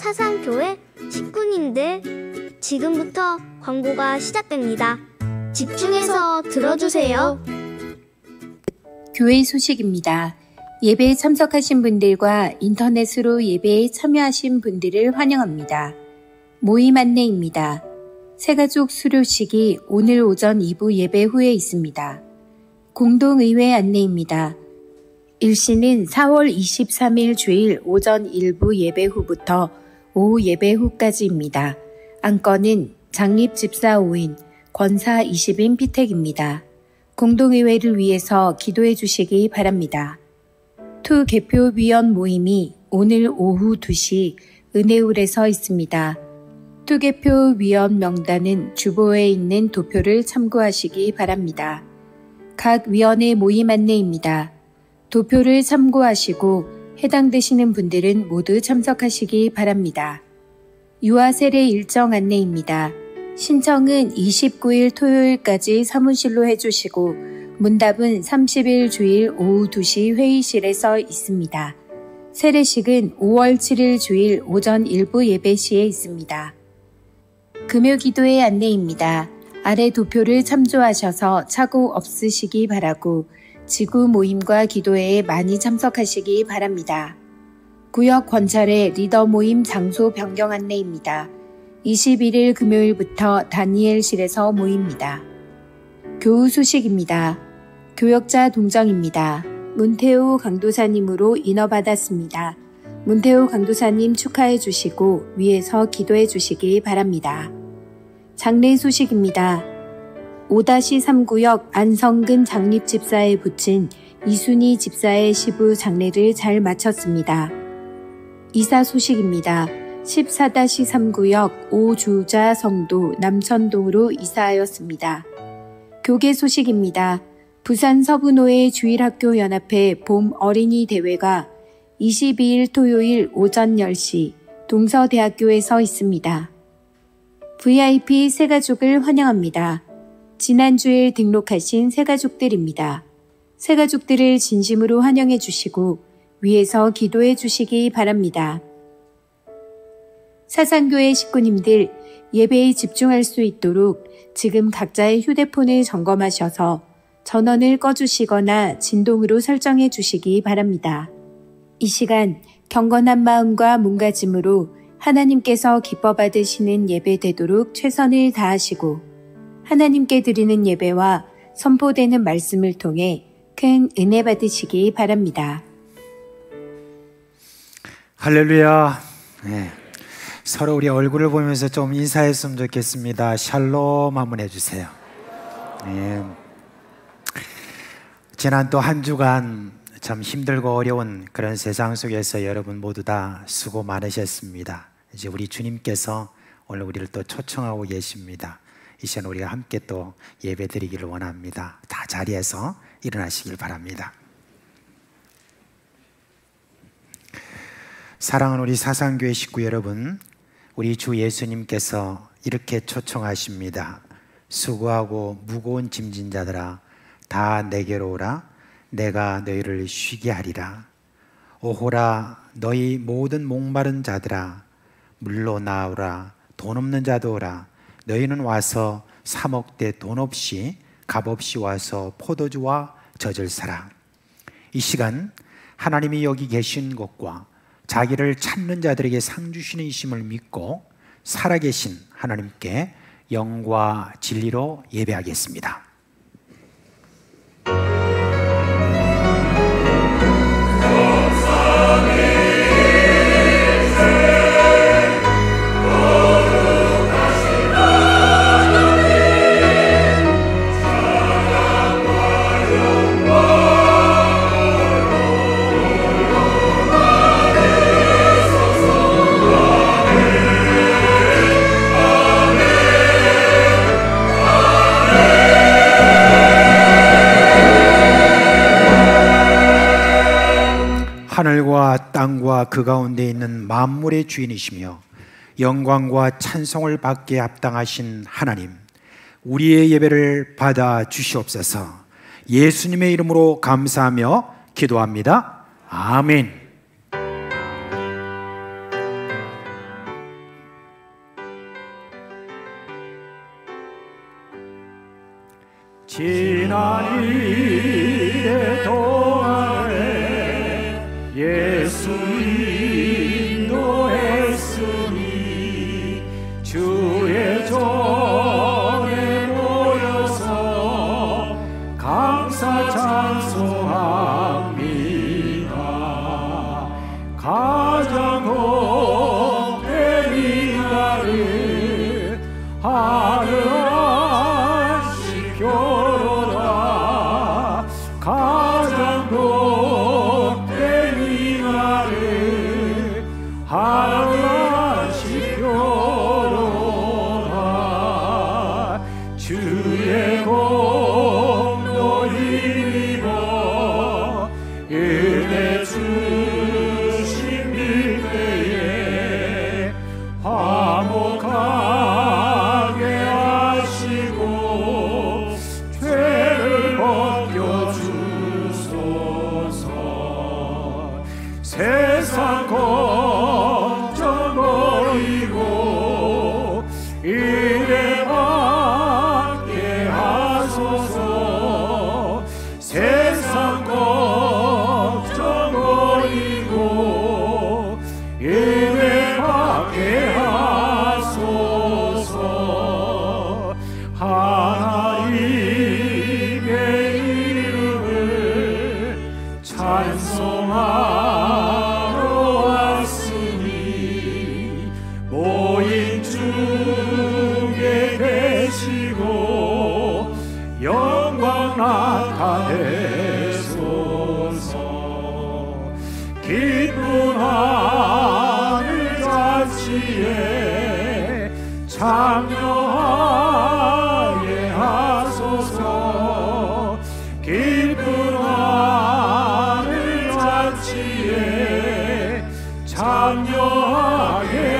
사상교회 식구님들, 지금부터 광고가 시작됩니다. 집중해서 들어주세요. 교회 소식입니다. 예배에 참석하신 분들과 인터넷으로 예배에 참여하신 분들을 환영합니다. 모임 안내입니다. 새가족 수료식이 오늘 오전 2부 예배 후에 있습니다. 공동의회 안내입니다. 일시는 4월 23일 주일 오전 1부 예배 후부터 오후 예배 후까지입니다. 안건은 장립집사 5인, 권사 20인 피택입니다. 공동의회를 위해서 기도해 주시기 바랍니다. 투 개표위원 모임이 오늘 오후 2시 은혜울에서 있습니다. 투 개표위원 명단은 주보에 있는 도표를 참고하시기 바랍니다. 각 위원회 모임 안내입니다. 도표를 참고하시고 해당되시는 분들은 모두 참석하시기 바랍니다. 유아 세례 일정 안내입니다. 신청은 29일 토요일까지 사무실로 해주시고 문답은 30일 주일 오후 2시 회의실에서 있습니다. 세례식은 5월 7일 주일 오전 1부 예배 시에 있습니다. 금요 기도회 안내입니다. 아래 도표를 참조하셔서 착오 없으시기 바라고 지구 모임과 기도회에 많이 참석하시기 바랍니다. 구역 권찰의 리더 모임 장소 변경 안내입니다. 21일 금요일부터 다니엘실에서 모입니다. 교우 소식입니다. 교역자 동정입니다. 문태우 강도사님으로 인허받았습니다. 문태우 강도사님 축하해 주시고 위에서 기도해 주시기 바랍니다. 장례 소식입니다. 5-3구역 안성근 장립집사에 붙인 이순희 집사의 시부 장례를 잘 마쳤습니다. 이사 소식입니다. 14-3구역 오주자 성도 남천동으로 이사하였습니다. 교계 소식입니다. 부산 서부노예 주일학교 연합회 봄 어린이 대회가 22일 토요일 오전 10시 동서대학교에서 있습니다. VIP 새가족을 환영합니다. 지난주에 등록하신 새가족들입니다. 새가족들을 진심으로 환영해 주시고 위에서 기도해 주시기 바랍니다. 사상교회 식구님들, 예배에 집중할 수 있도록 지금 각자의 휴대폰을 점검하셔서 전원을 꺼주시거나 진동으로 설정해 주시기 바랍니다. 이 시간 경건한 마음과 몸가짐으로 하나님께서 기뻐 받으시는 예배 되도록 최선을 다하시고 하나님께 드리는 예배와 선포되는 말씀을 통해 큰 은혜 받으시기 바랍니다. 할렐루야. 네. 서로 우리 얼굴을 보면서 좀 인사했으면 좋겠습니다. 샬롬 한번 해주세요. 네. 지난 또 한 주간 참 힘들고 어려운 그런 세상 속에서 여러분 모두 다 수고 많으셨습니다. 이제 우리 주님께서 오늘 우리를 또 초청하고 계십니다. 이 시간 우리가 함께 또 예배 드리기를 원합니다. 다 자리에서 일어나시길 바랍니다. 사랑하는 우리 사상교회 식구 여러분, 우리 주 예수님께서 이렇게 초청하십니다. 수고하고 무거운 짐진 자들아 다 내게로 오라. 내가 너희를 쉬게 하리라. 오호라 너희 모든 목마른 자들아 물로 나오라. 돈 없는 자도 오라. 너희는 와서 사 먹되 돈 없이 값 없이 와서 포도주와 젖을 사라. 이 시간 하나님이 여기 계신 것과 자기를 찾는 자들에게 상 주시는 이심을 믿고 살아계신 하나님께 영과 진리로 예배하겠습니다. 하늘과 땅과 그 가운데 있는 만물의 주인이시며 영광과 찬송을 받기에 합당하신 하나님, 우리의 예배를 받아 주시옵소서. 예수님의 이름으로 감사하며 기도합니다. 아멘. 지난 일의 동안에 예수 인도했으니 주의 전에 모여서 감사 찬송합니다. 가장 복된 이날을 하늘하시표로다. 가장 복된 이날을 하늘하시표로다. 주의 공로 힘입어 은혜 주신 밀대에 화목하게 하시고 죄를 벗겨주소서. 세상 걱정 버리고 은혜 받게 하소서. 세상 걱정 버리고 은혜 받게 하소서. 하나님의 이름을 찬송하러 왔으니 모인 중에 계시고 영광 나타내소서. 기쁜 하늘 잔치에 참여하게 하소서. 기쁜 하늘 잔치에 참여하게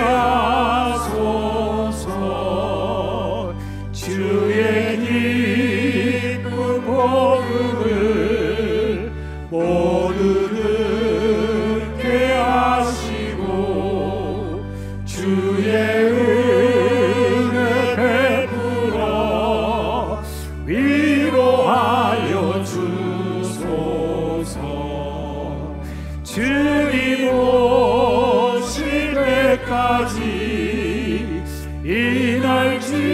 하소서. 주의 기쁜 복음을 모두 듣게 하시고 주의 은혜 베풀어 위로하여 주소서. 주님 오실 때까지 이날 지키리로다.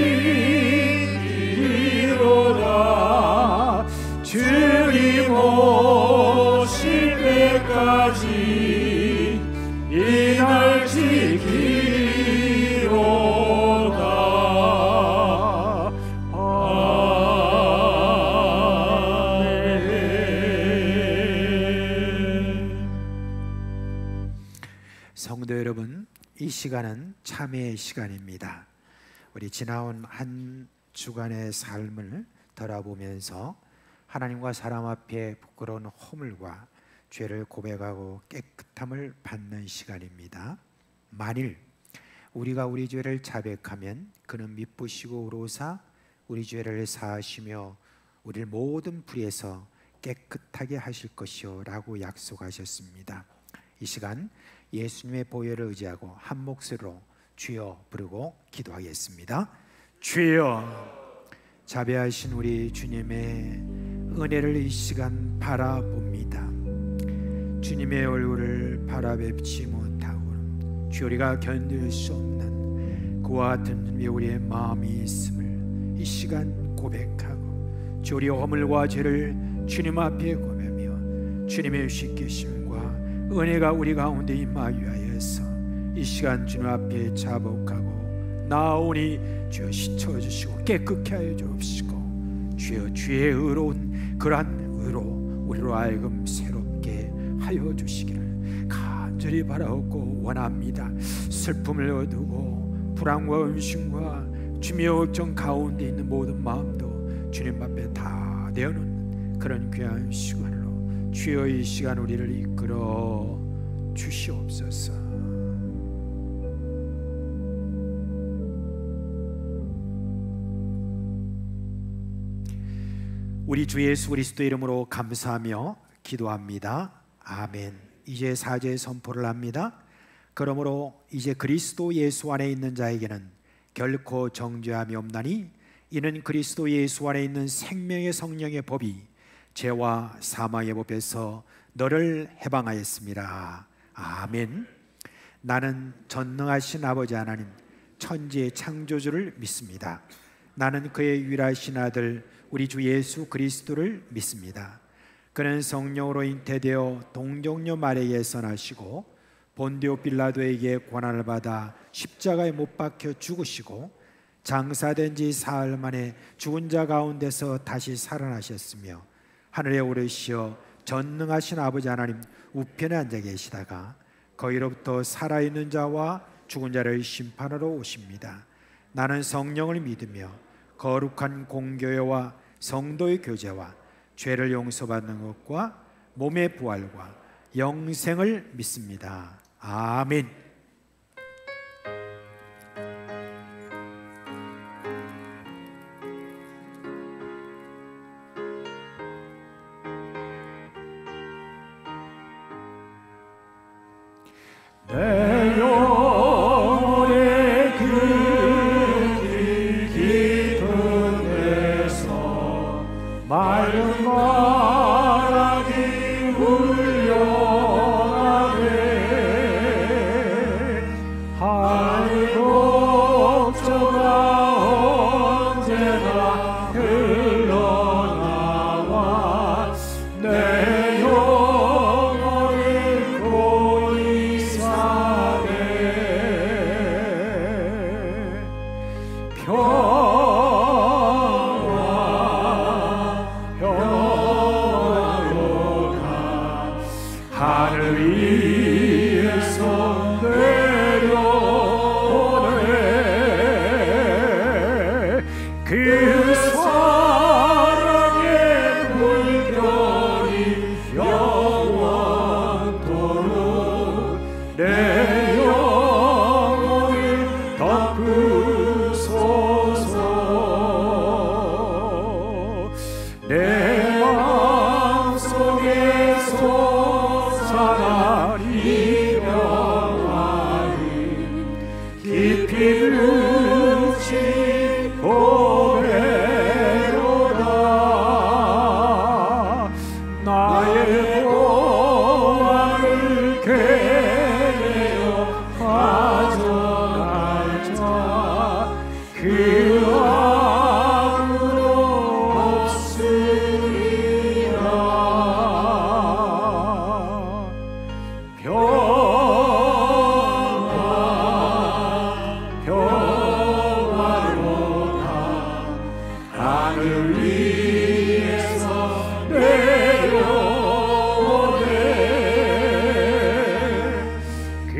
주님 오실 때까지 이날 지키리로다. 아멘. 성도 여러분, 이 시간은 참회의 시간입니다. 우리 지나온 한 주간의 삶을 돌아보면서 하나님과 사람 앞에 부끄러운 허물과 죄를 고백하고 깨끗함을 받는 시간입니다. 만일 우리가 우리 죄를 자백하면 그는 미쁘시고 의로사 우리 죄를 사하시며 우리를 모든 불의에서 깨끗하게 하실 것이요 라고 약속하셨습니다. 이 시간 예수님의 보혈을 의지하고 한 목소리로 주여 부르고 기도하겠습니다. 주여, 자비하신 우리 주님의 은혜를 이 시간 바라봅니다. 주님의 얼굴을 바라뵙지 못하고 주여 우리가 견딜 수 없는 그와 같은 우리의 마음이 있음을 이 시간 고백하고 주여 우리의 허물과 죄를 주님 앞에 고백하며 주님의 씻기심과 은혜가 우리 가운데 임하여서 이 시간 주님 앞에 자복하고 나오니 주여 씻어주시고 깨끗게 하여 주옵시고 주여 주의 의로운 그러한 의로 우리로 하여금 새롭게 하여 주시기를 간절히 바라옵고 원합니다. 슬픔을 얻고 불안과 음심과 주며 걱정 가운데 있는 모든 마음도 주님 앞에 다 내어놓는 그런 귀한 시간으로 주여 이 시간 우리를 이끌어 주시옵소서. 우리 주 예수 그리스도 이름으로 감사하며 기도합니다. 아멘. 이제 사죄 선포를 합니다. 그러므로 이제 그리스도 예수 안에 있는 자에게는 결코 정죄함이 없나니 이는 그리스도 예수 안에 있는 생명의 성령의 법이 죄와 사망의 법에서 너를 해방하였습니다. 아멘. 나는 전능하신 아버지 하나님 천지의 창조주를 믿습니다. 나는 그의 유일하신 아들 우리 주 예수 그리스도를 믿습니다. 그는 성령으로 잉태되어 동정녀 마리아에서 나시고 본디오 빌라도에게 고난을 받아 십자가에 못 박혀 죽으시고 장사된 지 사흘 만에 죽은 자 가운데서 다시 살아나셨으며 하늘에 오르시어 전능하신 아버지 하나님 우편에 앉아 계시다가 거기로부터 살아있는 자와 죽은 자를 심판하러 오십니다. 나는 성령을 믿으며 거룩한 공교회와 성도의 교제와 죄를 용서받는 것과 몸의 부활과 영생을 믿습니다. 아멘. 내 영혼의 그 깊은 데서 맑은 바람이 울려가네. 하늘 곡조가 언제나 흘러나와 내 영혼을 고이 사네. 평화로다 하늘 위에서 내려오네. 그 사랑의 물결이 영원토록 내 영혼을 덮으소서. 내 마음속에 솟아난 이병환이 깊이 묻힌 고백로다. 나의 보화를 괴내어 가져갈 자 그 아무도 없으리라. 평화로다 하늘 위에서 내려오네. 그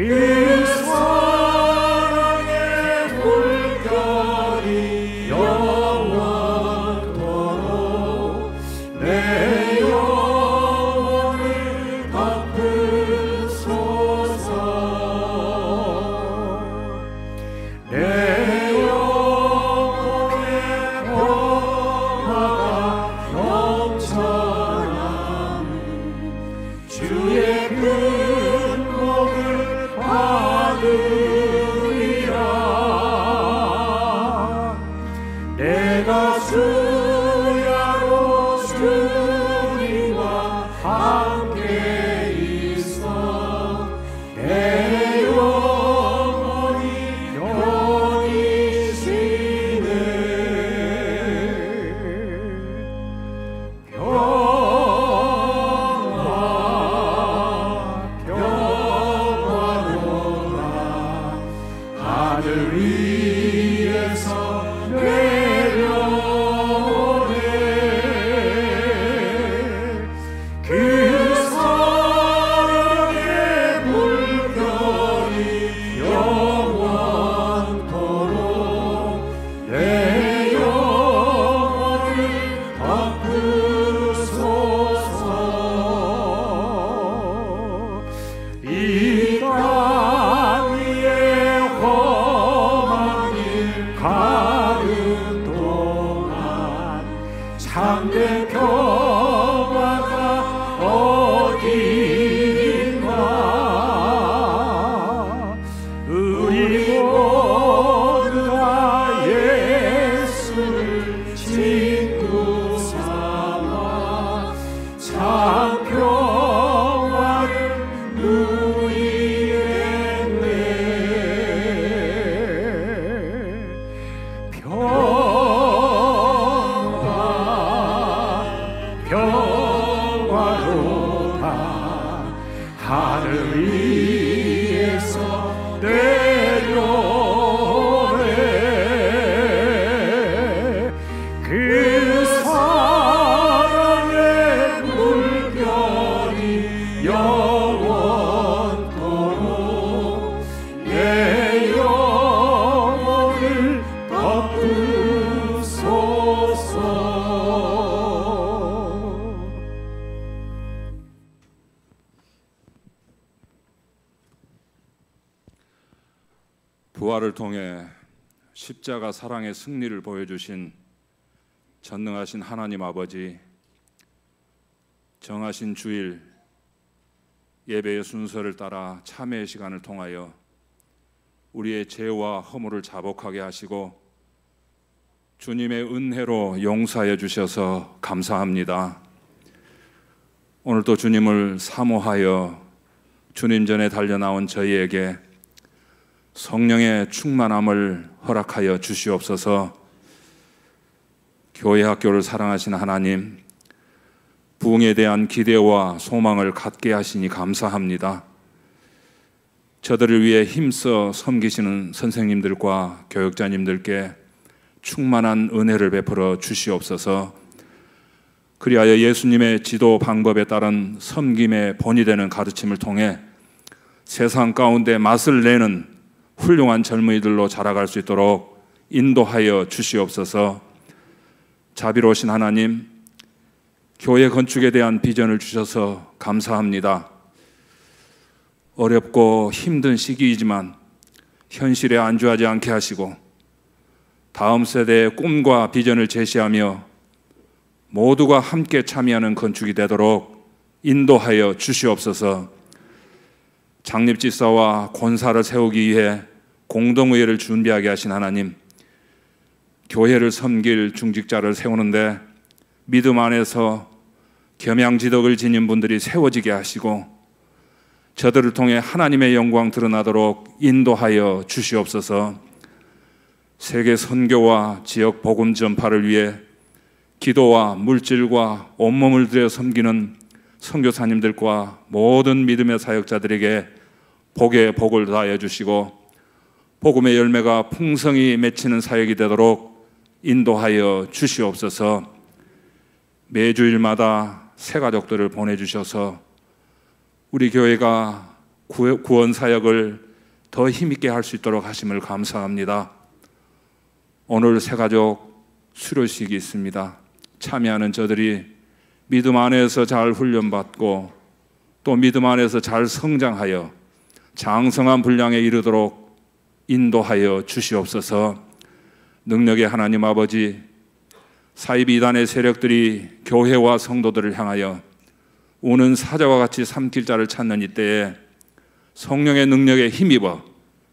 부활을 통해 십자가 사랑의 승리를 보여주신 전능하신 하나님 아버지, 정하신 주일 예배의 순서를 따라 참회의 시간을 통하여 우리의 죄와 허물을 자복하게 하시고 주님의 은혜로 용서하여 주셔서 감사합니다. 오늘도 주님을 사모하여 주님 전에 달려나온 저희에게 성령의 충만함을 허락하여 주시옵소서. 교회 학교를 사랑하신 하나님, 부흥에 대한 기대와 소망을 갖게 하시니 감사합니다. 저들을 위해 힘써 섬기시는 선생님들과 교육자님들께 충만한 은혜를 베풀어 주시옵소서. 그리하여 예수님의 지도 방법에 따른 섬김의 본이 되는 가르침을 통해 세상 가운데 맛을 내는 훌륭한 젊은이들로 자라갈 수 있도록 인도하여 주시옵소서. 자비로우신 하나님, 교회 건축에 대한 비전을 주셔서 감사합니다. 어렵고 힘든 시기이지만 현실에 안주하지 않게 하시고 다음 세대의 꿈과 비전을 제시하며 모두가 함께 참여하는 건축이 되도록 인도하여 주시옵소서. 장립지사와 권사를 세우기 위해 공동의회를 준비하게 하신 하나님, 교회를 섬길 중직자를 세우는데 믿음 안에서 겸양지덕을 지닌 분들이 세워지게 하시고 저들을 통해 하나님의 영광 드러나도록 인도하여 주시옵소서. 세계 선교와 지역 복음 전파를 위해 기도와 물질과 온몸을 들여 섬기는 선교사님들과 모든 믿음의 사역자들에게 복의 복을 다하여 주시고 복음의 열매가 풍성히 맺히는 사역이 되도록 인도하여 주시옵소서. 매주일마다 새 가족들을 보내주셔서 우리 교회가 구원 사역을 더 힘있게 할 수 있도록 하심을 감사합니다. 오늘 새 가족 수료식이 있습니다. 참여하는 저들이 믿음 안에서 잘 훈련받고 또 믿음 안에서 잘 성장하여 장성한 분량에 이르도록 인도하여 주시옵소서. 능력의 하나님 아버지, 사이비 이단의 세력들이 교회와 성도들을 향하여 우는 사자와 같이 삼킬 자를 찾는 이때에 성령의 능력에 힘입어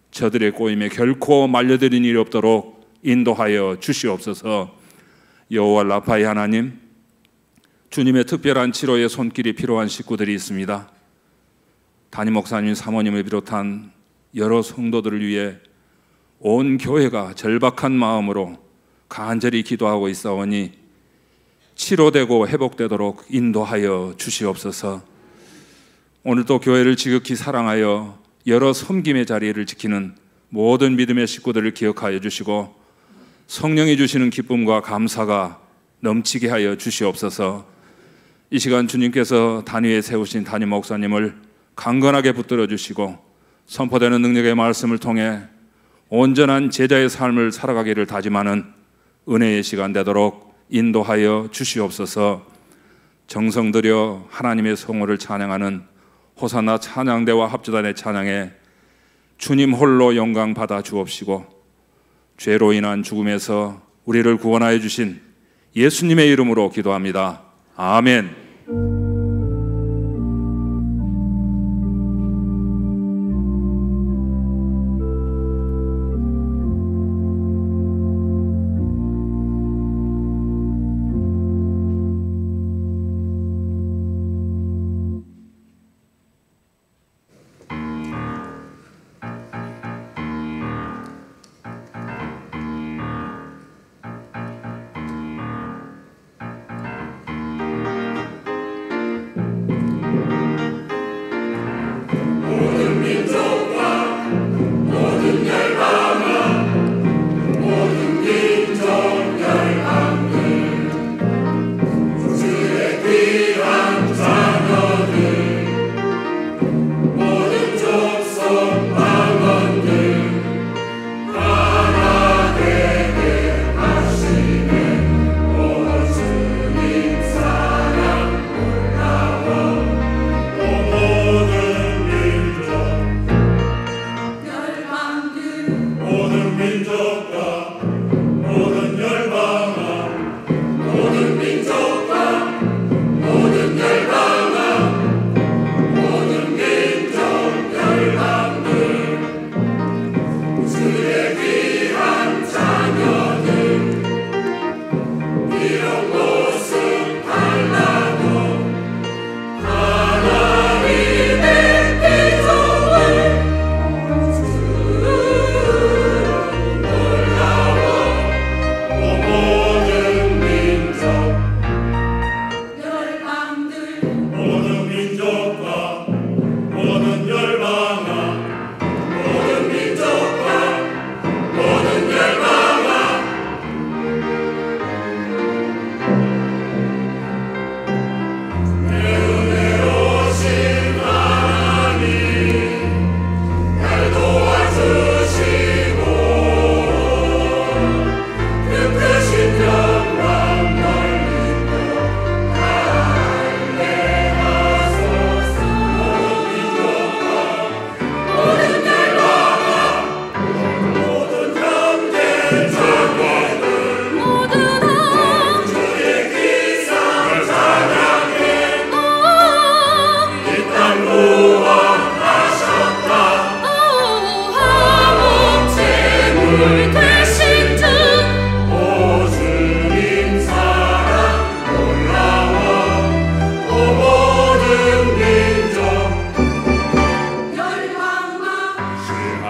저들의 꼬임에 결코 말려드린 일이 없도록 인도하여 주시옵소서. 여호와 라파의 하나님, 주님의 특별한 치료의 손길이 필요한 식구들이 있습니다. 담임 목사님, 사모님을 비롯한 여러 성도들을 위해 온 교회가 절박한 마음으로 간절히 기도하고 있사오니 치료되고 회복되도록 인도하여 주시옵소서. 오늘도 교회를 지극히 사랑하여 여러 섬김의 자리를 지키는 모든 믿음의 식구들을 기억하여 주시고 성령이 주시는 기쁨과 감사가 넘치게 하여 주시옵소서. 이 시간 주님께서 단위에 세우신 담임 목사님을 강건하게 붙들어 주시고 선포되는 능력의 말씀을 통해 온전한 제자의 삶을 살아가기를 다짐하는 은혜의 시간 되도록 인도하여 주시옵소서. 정성 들여 하나님의 성호를 찬양하는 호산나 찬양대와 합주단의 찬양에 주님 홀로 영광 받아 주옵시고 죄로 인한 죽음에서 우리를 구원하여 주신 예수님의 이름으로 기도합니다. 아멘.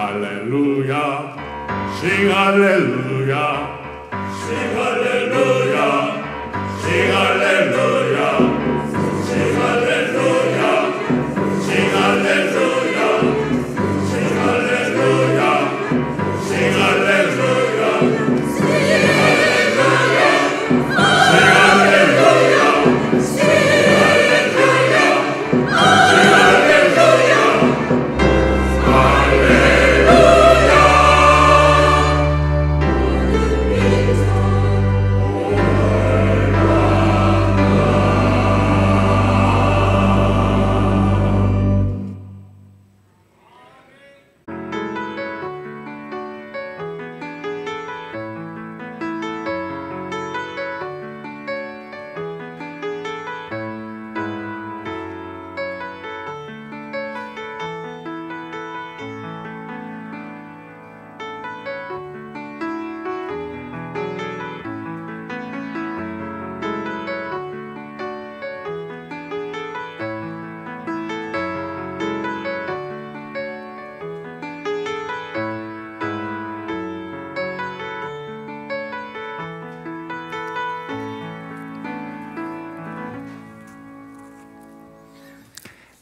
할렐루야 싱 할렐루야 싱 할렐루야 싱 할렐루야 싱 할렐루야 싱 할렐루야 싱 할렐루야 싱 할렐루야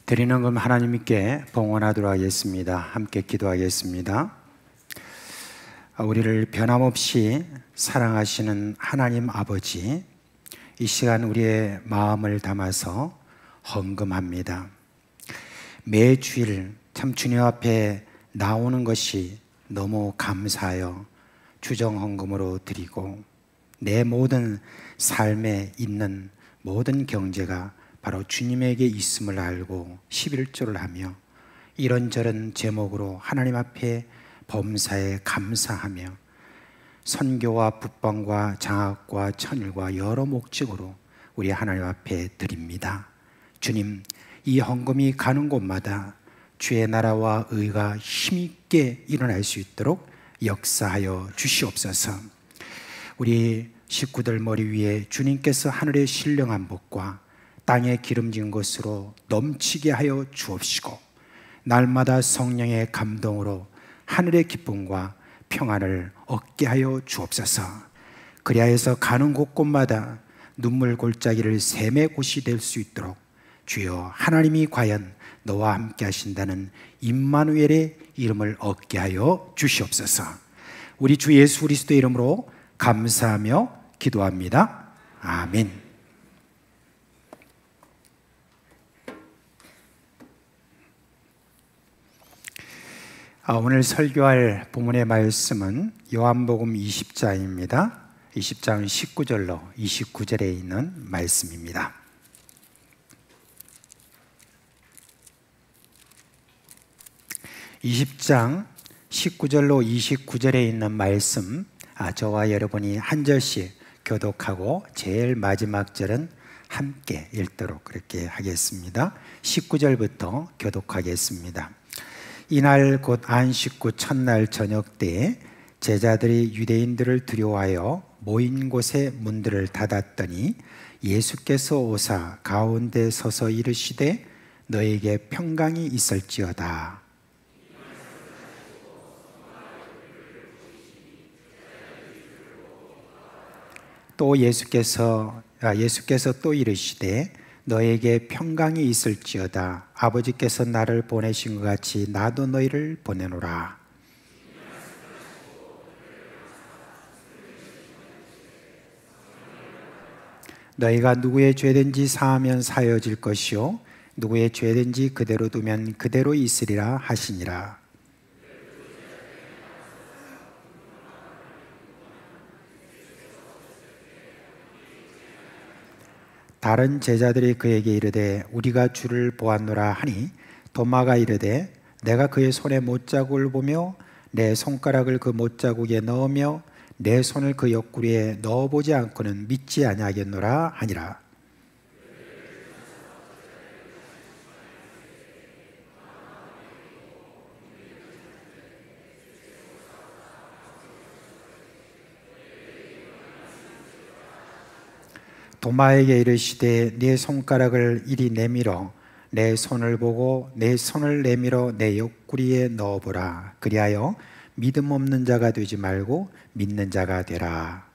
드리는 금 하나님께 봉헌하도록 하겠습니다. 함께 기도하겠습니다. 우리를 변함없이 사랑하시는 하나님 아버지, 이 시간 우리의 마음을 담아서 헌금합니다. 매주일 참 주님 앞에 나오는 것이 너무 감사하여 주정 헌금으로 드리고, 내 모든 삶에 있는 모든 경제가 바로 주님에게 있음을 알고 11조를 하며 이런저런 제목으로 하나님 앞에 범사에 감사하며 선교와 북방과 장학과 천일과 여러 목적으로 우리 하나님 앞에 드립니다. 주님, 이 헌금이 가는 곳마다 주의 나라와 의가 힘있게 일어날 수 있도록 역사하여 주시옵소서. 우리 식구들 머리 위에 주님께서 하늘의 신령한 복과 땅에 기름진 것으로 넘치게 하여 주옵시고, 날마다 성령의 감동으로 하늘의 기쁨과 평안을 얻게 하여 주옵소서. 그리하여서 가는 곳곳마다 눈물 골짜기를 샘의 곳이 될 수 있도록 주여 하나님이 과연 너와 함께 하신다는 임마누엘의 이름을 얻게 하여 주시옵소서. 우리 주 예수 그리스도의 이름으로 감사하며 기도합니다. 아멘. 오늘 설교할 본문의 말씀은 요한복음 20장입니다. 20장 19절로 29절에 있는 말씀입니다. (20장 19절로 29절에 있는 말씀, 저와 여러분이 한 절씩 교독하고 제일 마지막 절은 함께 읽도록 그렇게 하겠습니다. 19절부터 교독하겠습니다. 이날 곧 안식구 첫날 저녁 때에 제자들이 유대인들을 두려워하여 모인 곳에 문들을 닫았더니 예수께서 오사 가운데 서서 이르시되 너에게 평강이 있을지어다. 또 예수께서 또 이르시되 너에게 평강이 있을지어다. 아버지께서 나를 보내신 것 같이 나도 너희를 보내노라. 너희가 누구의 죄든지 사하면 사여질 것이요 누구의 죄든지 그대로 두면 그대로 있으리라 하시니라. 다른 제자들이 그에게 이르되 우리가 주를 보았노라 하니 도마가 이르되 내가 그의 손에 못자국을 보며 내 손가락을 그 못자국에 넣으며 내 손을 그 옆구리에 넣어보지 않고는 믿지 아니하겠노라 하니라. 도마에게 이르시되 네 손가락을 이리 내밀어 내 손을 보고 내 손을 내밀어 내 옆구리에 넣어보라. 그리하여 믿음 없는 자가 되지 말고 믿는 자가 되라.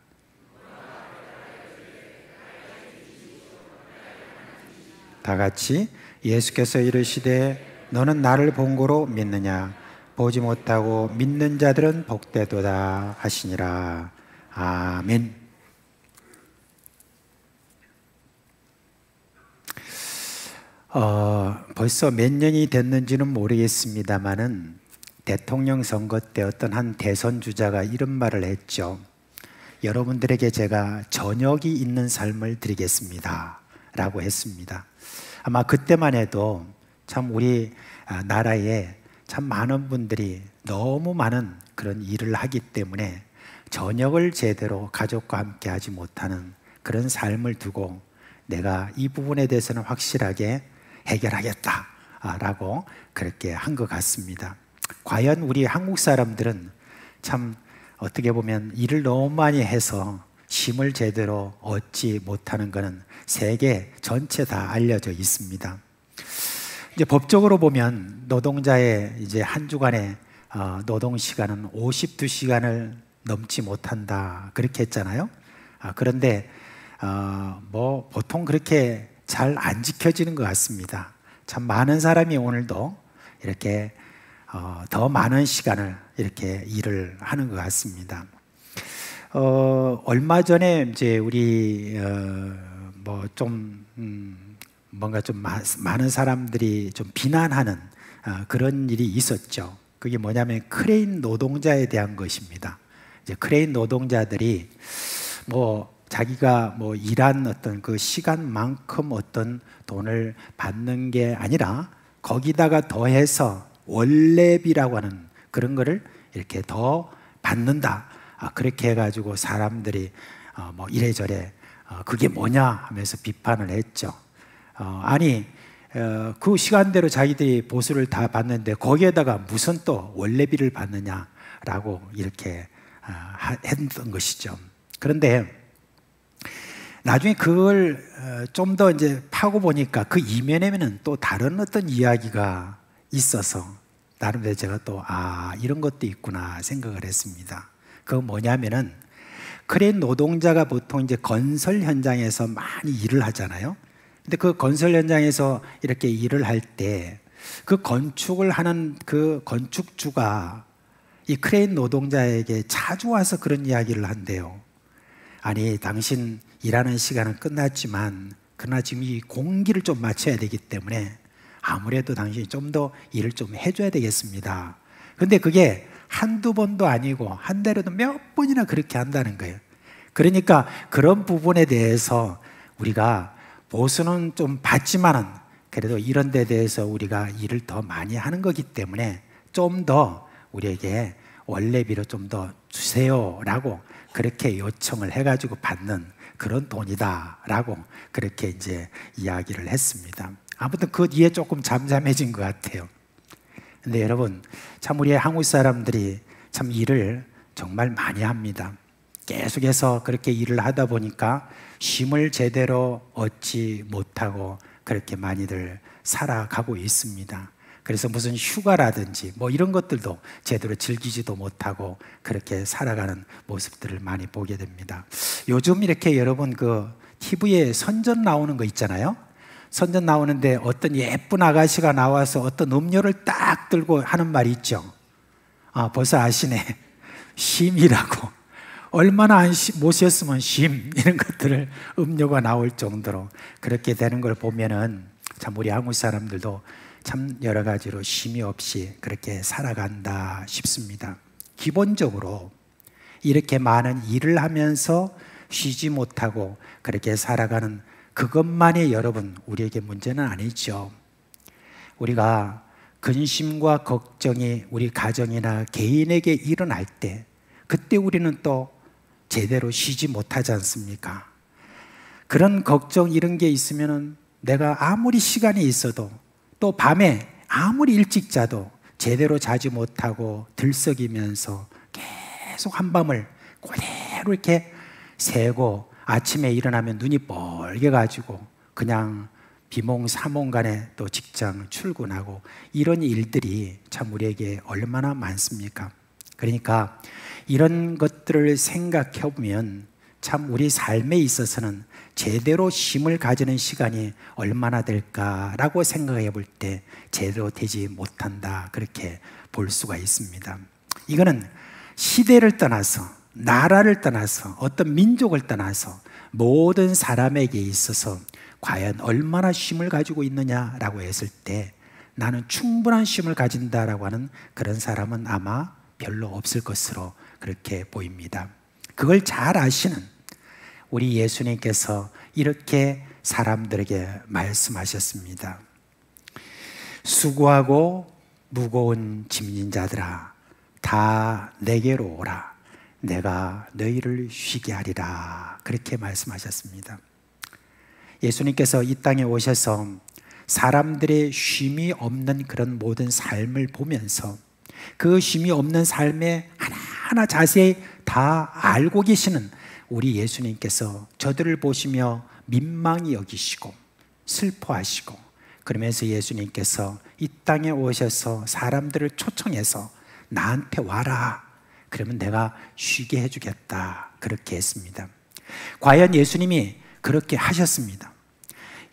다 같이 예수께서 이르시되 너는 나를 본 거로 믿느냐? 보지 못하고 믿는 자들은 복되도다 하시니라. 아멘. 벌써 몇 년이 됐는지는 모르겠습니다만은 대통령 선거 때 어떤 한 대선 주자가 이런 말을 했죠. 여러분들에게 제가 저녁이 있는 삶을 드리겠습니다 라고 했습니다. 아마 그때만 해도 참 우리 나라에 참 많은 분들이 너무 많은 그런 일을 하기 때문에 저녁을 제대로 가족과 함께 하지 못하는 그런 삶을 두고 내가 이 부분에 대해서는 확실하게 해결하겠다라고 그렇게 한 것 같습니다. 과연 우리 한국 사람들은 참 어떻게 보면 일을 너무 많이 해서 쉼을 제대로 얻지 못하는 것은 세계 전체 다 알려져 있습니다. 이제 법적으로 보면 노동자의 이제 한 주간의 노동 시간은 52시간을 넘지 못한다 그렇게 했잖아요. 그런데 뭐 보통 그렇게 잘 안 지켜지는 것 같습니다. 참 많은 사람이 오늘도 이렇게 더 많은 시간을 이렇게 일을 하는 것 같습니다. 얼마 전에 이제 우리 뭐 좀 뭔가 좀 많은 사람들이 좀 비난하는 그런 일이 있었죠. 그게 뭐냐면 크레인 노동자에 대한 것입니다. 이제 크레인 노동자들이 뭐 자기가 뭐 일한 어떤 그 시간만큼 어떤 돈을 받는 게 아니라 거기다가 더해서 원래비라고 하는 그런 거를 이렇게 더 받는다. 그렇게 해가지고 사람들이 뭐 이래저래 그게 뭐냐 하면서 비판을 했죠. 아니 그 시간대로 자기들이 보수를 다 받는데 거기에다가 무슨 또 원래비를 받느냐라고 이렇게 했던 것이죠. 그런데 나중에 그걸 좀 더 이제 파고 보니까 그 이면에는 또 다른 어떤 이야기가 있어서 나름대로 제가 또 이런 것도 있구나 생각을 했습니다. 그건 뭐냐면은 크레인 노동자가 보통 이제 건설 현장에서 많이 일을 하잖아요. 근데 그 건설 현장에서 이렇게 일을 할 때 그 건축을 하는 그 건축주가 이 크레인 노동자에게 자주 와서 그런 이야기를 한대요. 아니 당신 일하는 시간은 끝났지만 그러나 지금 이 공기를 좀 맞춰야 되기 때문에 아무래도 당신이 좀 더 일을 좀 해줘야 되겠습니다. 근데 그게 한두 번도 아니고 한 달에도 몇 번이나 그렇게 한다는 거예요. 그러니까 그런 부분에 대해서 우리가 보수는 좀 받지만은 그래도 이런 데 대해서 우리가 일을 더 많이 하는 거기 때문에 좀 더 우리에게 원래비로 좀 더 주세요라고 그렇게 요청을 해가지고 받는 그런 돈이다라고 그렇게 이제 이야기를 했습니다. 아무튼 그 뒤에 조금 잠잠해진 것 같아요. 근데 여러분 참 우리 한국 사람들이 참 일을 정말 많이 합니다. 계속해서 그렇게 일을 하다 보니까 쉼을 제대로 얻지 못하고 그렇게 많이들 살아가고 있습니다. 그래서 무슨 휴가라든지 뭐 이런 것들도 제대로 즐기지도 못하고 그렇게 살아가는 모습들을 많이 보게 됩니다. 요즘 이렇게 여러분 그 TV에 선전 나오는 거 있잖아요. 선전 나오는데 어떤 예쁜 아가씨가 나와서 어떤 음료를 딱 들고 하는 말이 있죠. 벌써 아시네. 쉼이라고. 얼마나 못 쉬었으면 쉼 이런 것들을 음료가 나올 정도로 그렇게 되는 걸 보면은 참 우리 한국 사람들도 참 여러 가지로 쉼이 없이 그렇게 살아간다 싶습니다. 기본적으로 이렇게 많은 일을 하면서 쉬지 못하고 그렇게 살아가는 그것만이 여러분 우리에게 문제는 아니죠. 우리가 근심과 걱정이 우리 가정이나 개인에게 일어날 때 그때 우리는 또 제대로 쉬지 못하지 않습니까? 그런 걱정 이런 게 있으면은 내가 아무리 시간이 있어도 또 밤에 아무리 일찍 자도 제대로 자지 못하고 들썩이면서 계속 한밤을 그대로 이렇게 새고 아침에 일어나면 눈이 뻘게 가지고 그냥 비몽사몽간에 또 직장 출근하고 이런 일들이 참 우리에게 얼마나 많습니까? 그러니까 이런 것들을 생각해 보면 참 우리 삶에 있어서는 제대로 쉼을 가지는 시간이 얼마나 될까라고 생각해 볼 때 제대로 되지 못한다, 그렇게 볼 수가 있습니다. 이거는 시대를 떠나서, 나라를 떠나서, 어떤 민족을 떠나서 모든 사람에게 있어서 과연 얼마나 쉼을 가지고 있느냐라고 했을 때 나는 충분한 쉼을 가진다라고 하는 그런 사람은 아마 별로 없을 것으로 그렇게 보입니다. 그걸 잘 아시는 우리 예수님께서 이렇게 사람들에게 말씀하셨습니다. 수고하고 무거운 짐진 자들아, 다 내게로 오라. 내가 너희를 쉬게 하리라. 그렇게 말씀하셨습니다. 예수님께서 이 땅에 오셔서 사람들의 쉼이 없는 그런 모든 삶을 보면서 그 쉼이 없는 삶에 하나하나 자세히 다 알고 계시는 우리 예수님께서 저들을 보시며 민망히 여기시고 슬퍼하시고, 그러면서 예수님께서 이 땅에 오셔서 사람들을 초청해서 나한테 와라. 그러면 내가 쉬게 해주겠다. 그렇게 했습니다. 과연 예수님이 그렇게 하셨습니다.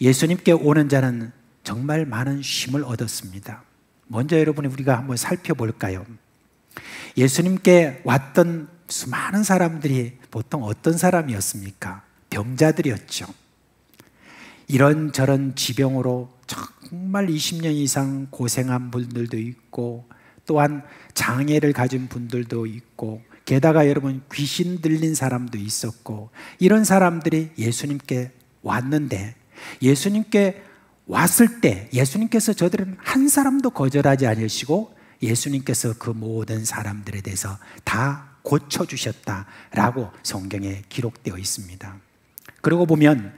예수님께 오는 자는 정말 많은 쉼을 얻었습니다. 먼저 여러분이 우리가 한번 살펴볼까요? 예수님께 왔던 수많은 사람들이 보통 어떤 사람이었습니까? 병자들이었죠. 이런저런 지병으로 정말 20년 이상 고생한 분들도 있고, 또한 장애를 가진 분들도 있고, 게다가 여러분 귀신 들린 사람도 있었고, 이런 사람들이 예수님께 왔는데, 예수님께 왔을 때 예수님께서 저들은 한 사람도 거절하지 않으시고 예수님께서 그 모든 사람들에 대해서 다 고쳐주셨다라고 성경에 기록되어 있습니다. 그러고 보면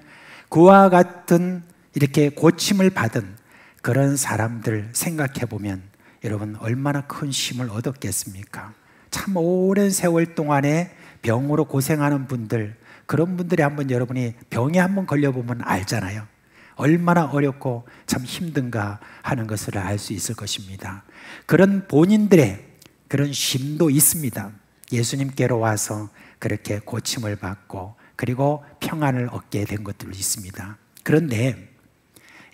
그와 같은 이렇게 고침을 받은 그런 사람들 생각해 보면 여러분 얼마나 큰 쉼을 얻었겠습니까? 참 오랜 세월 동안에 병으로 고생하는 분들, 그런 분들이 한번 여러분이 병에 한번 걸려보면 알잖아요. 얼마나 어렵고 참 힘든가 하는 것을 알 수 있을 것입니다. 그런 본인들의 그런 쉼도 있습니다. 예수님께로 와서 그렇게 고침을 받고 그리고 평안을 얻게 된 것들도 있습니다. 그런데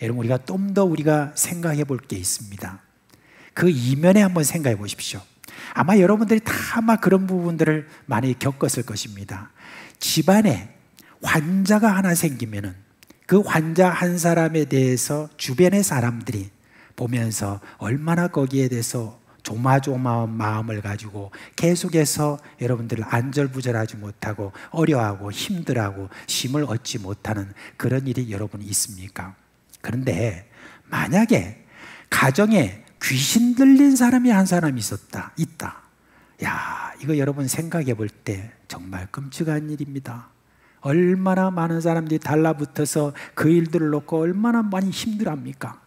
여러분 우리가 좀 더 우리가 생각해 볼 게 있습니다. 그 이면에 한번 생각해 보십시오. 아마 여러분들이 다 아마 그런 부분들을 많이 겪었을 것입니다. 집안에 환자가 하나 생기면은 그 환자 한 사람에 대해서 주변의 사람들이 보면서 얼마나 거기에 대해서 조마조마한 마음을 가지고 계속해서 여러분들을 안절부절하지 못하고 어려워하고 힘들어하고 쉼을 얻지 못하는 그런 일이 여러분이 있습니까? 그런데 만약에 가정에 귀신 들린 사람이 한 사람이 있다. 야, 이거 여러분 생각해 볼 때 정말 끔찍한 일입니다. 얼마나 많은 사람들이 달라붙어서 그 일들을 놓고 얼마나 많이 힘들어합니까?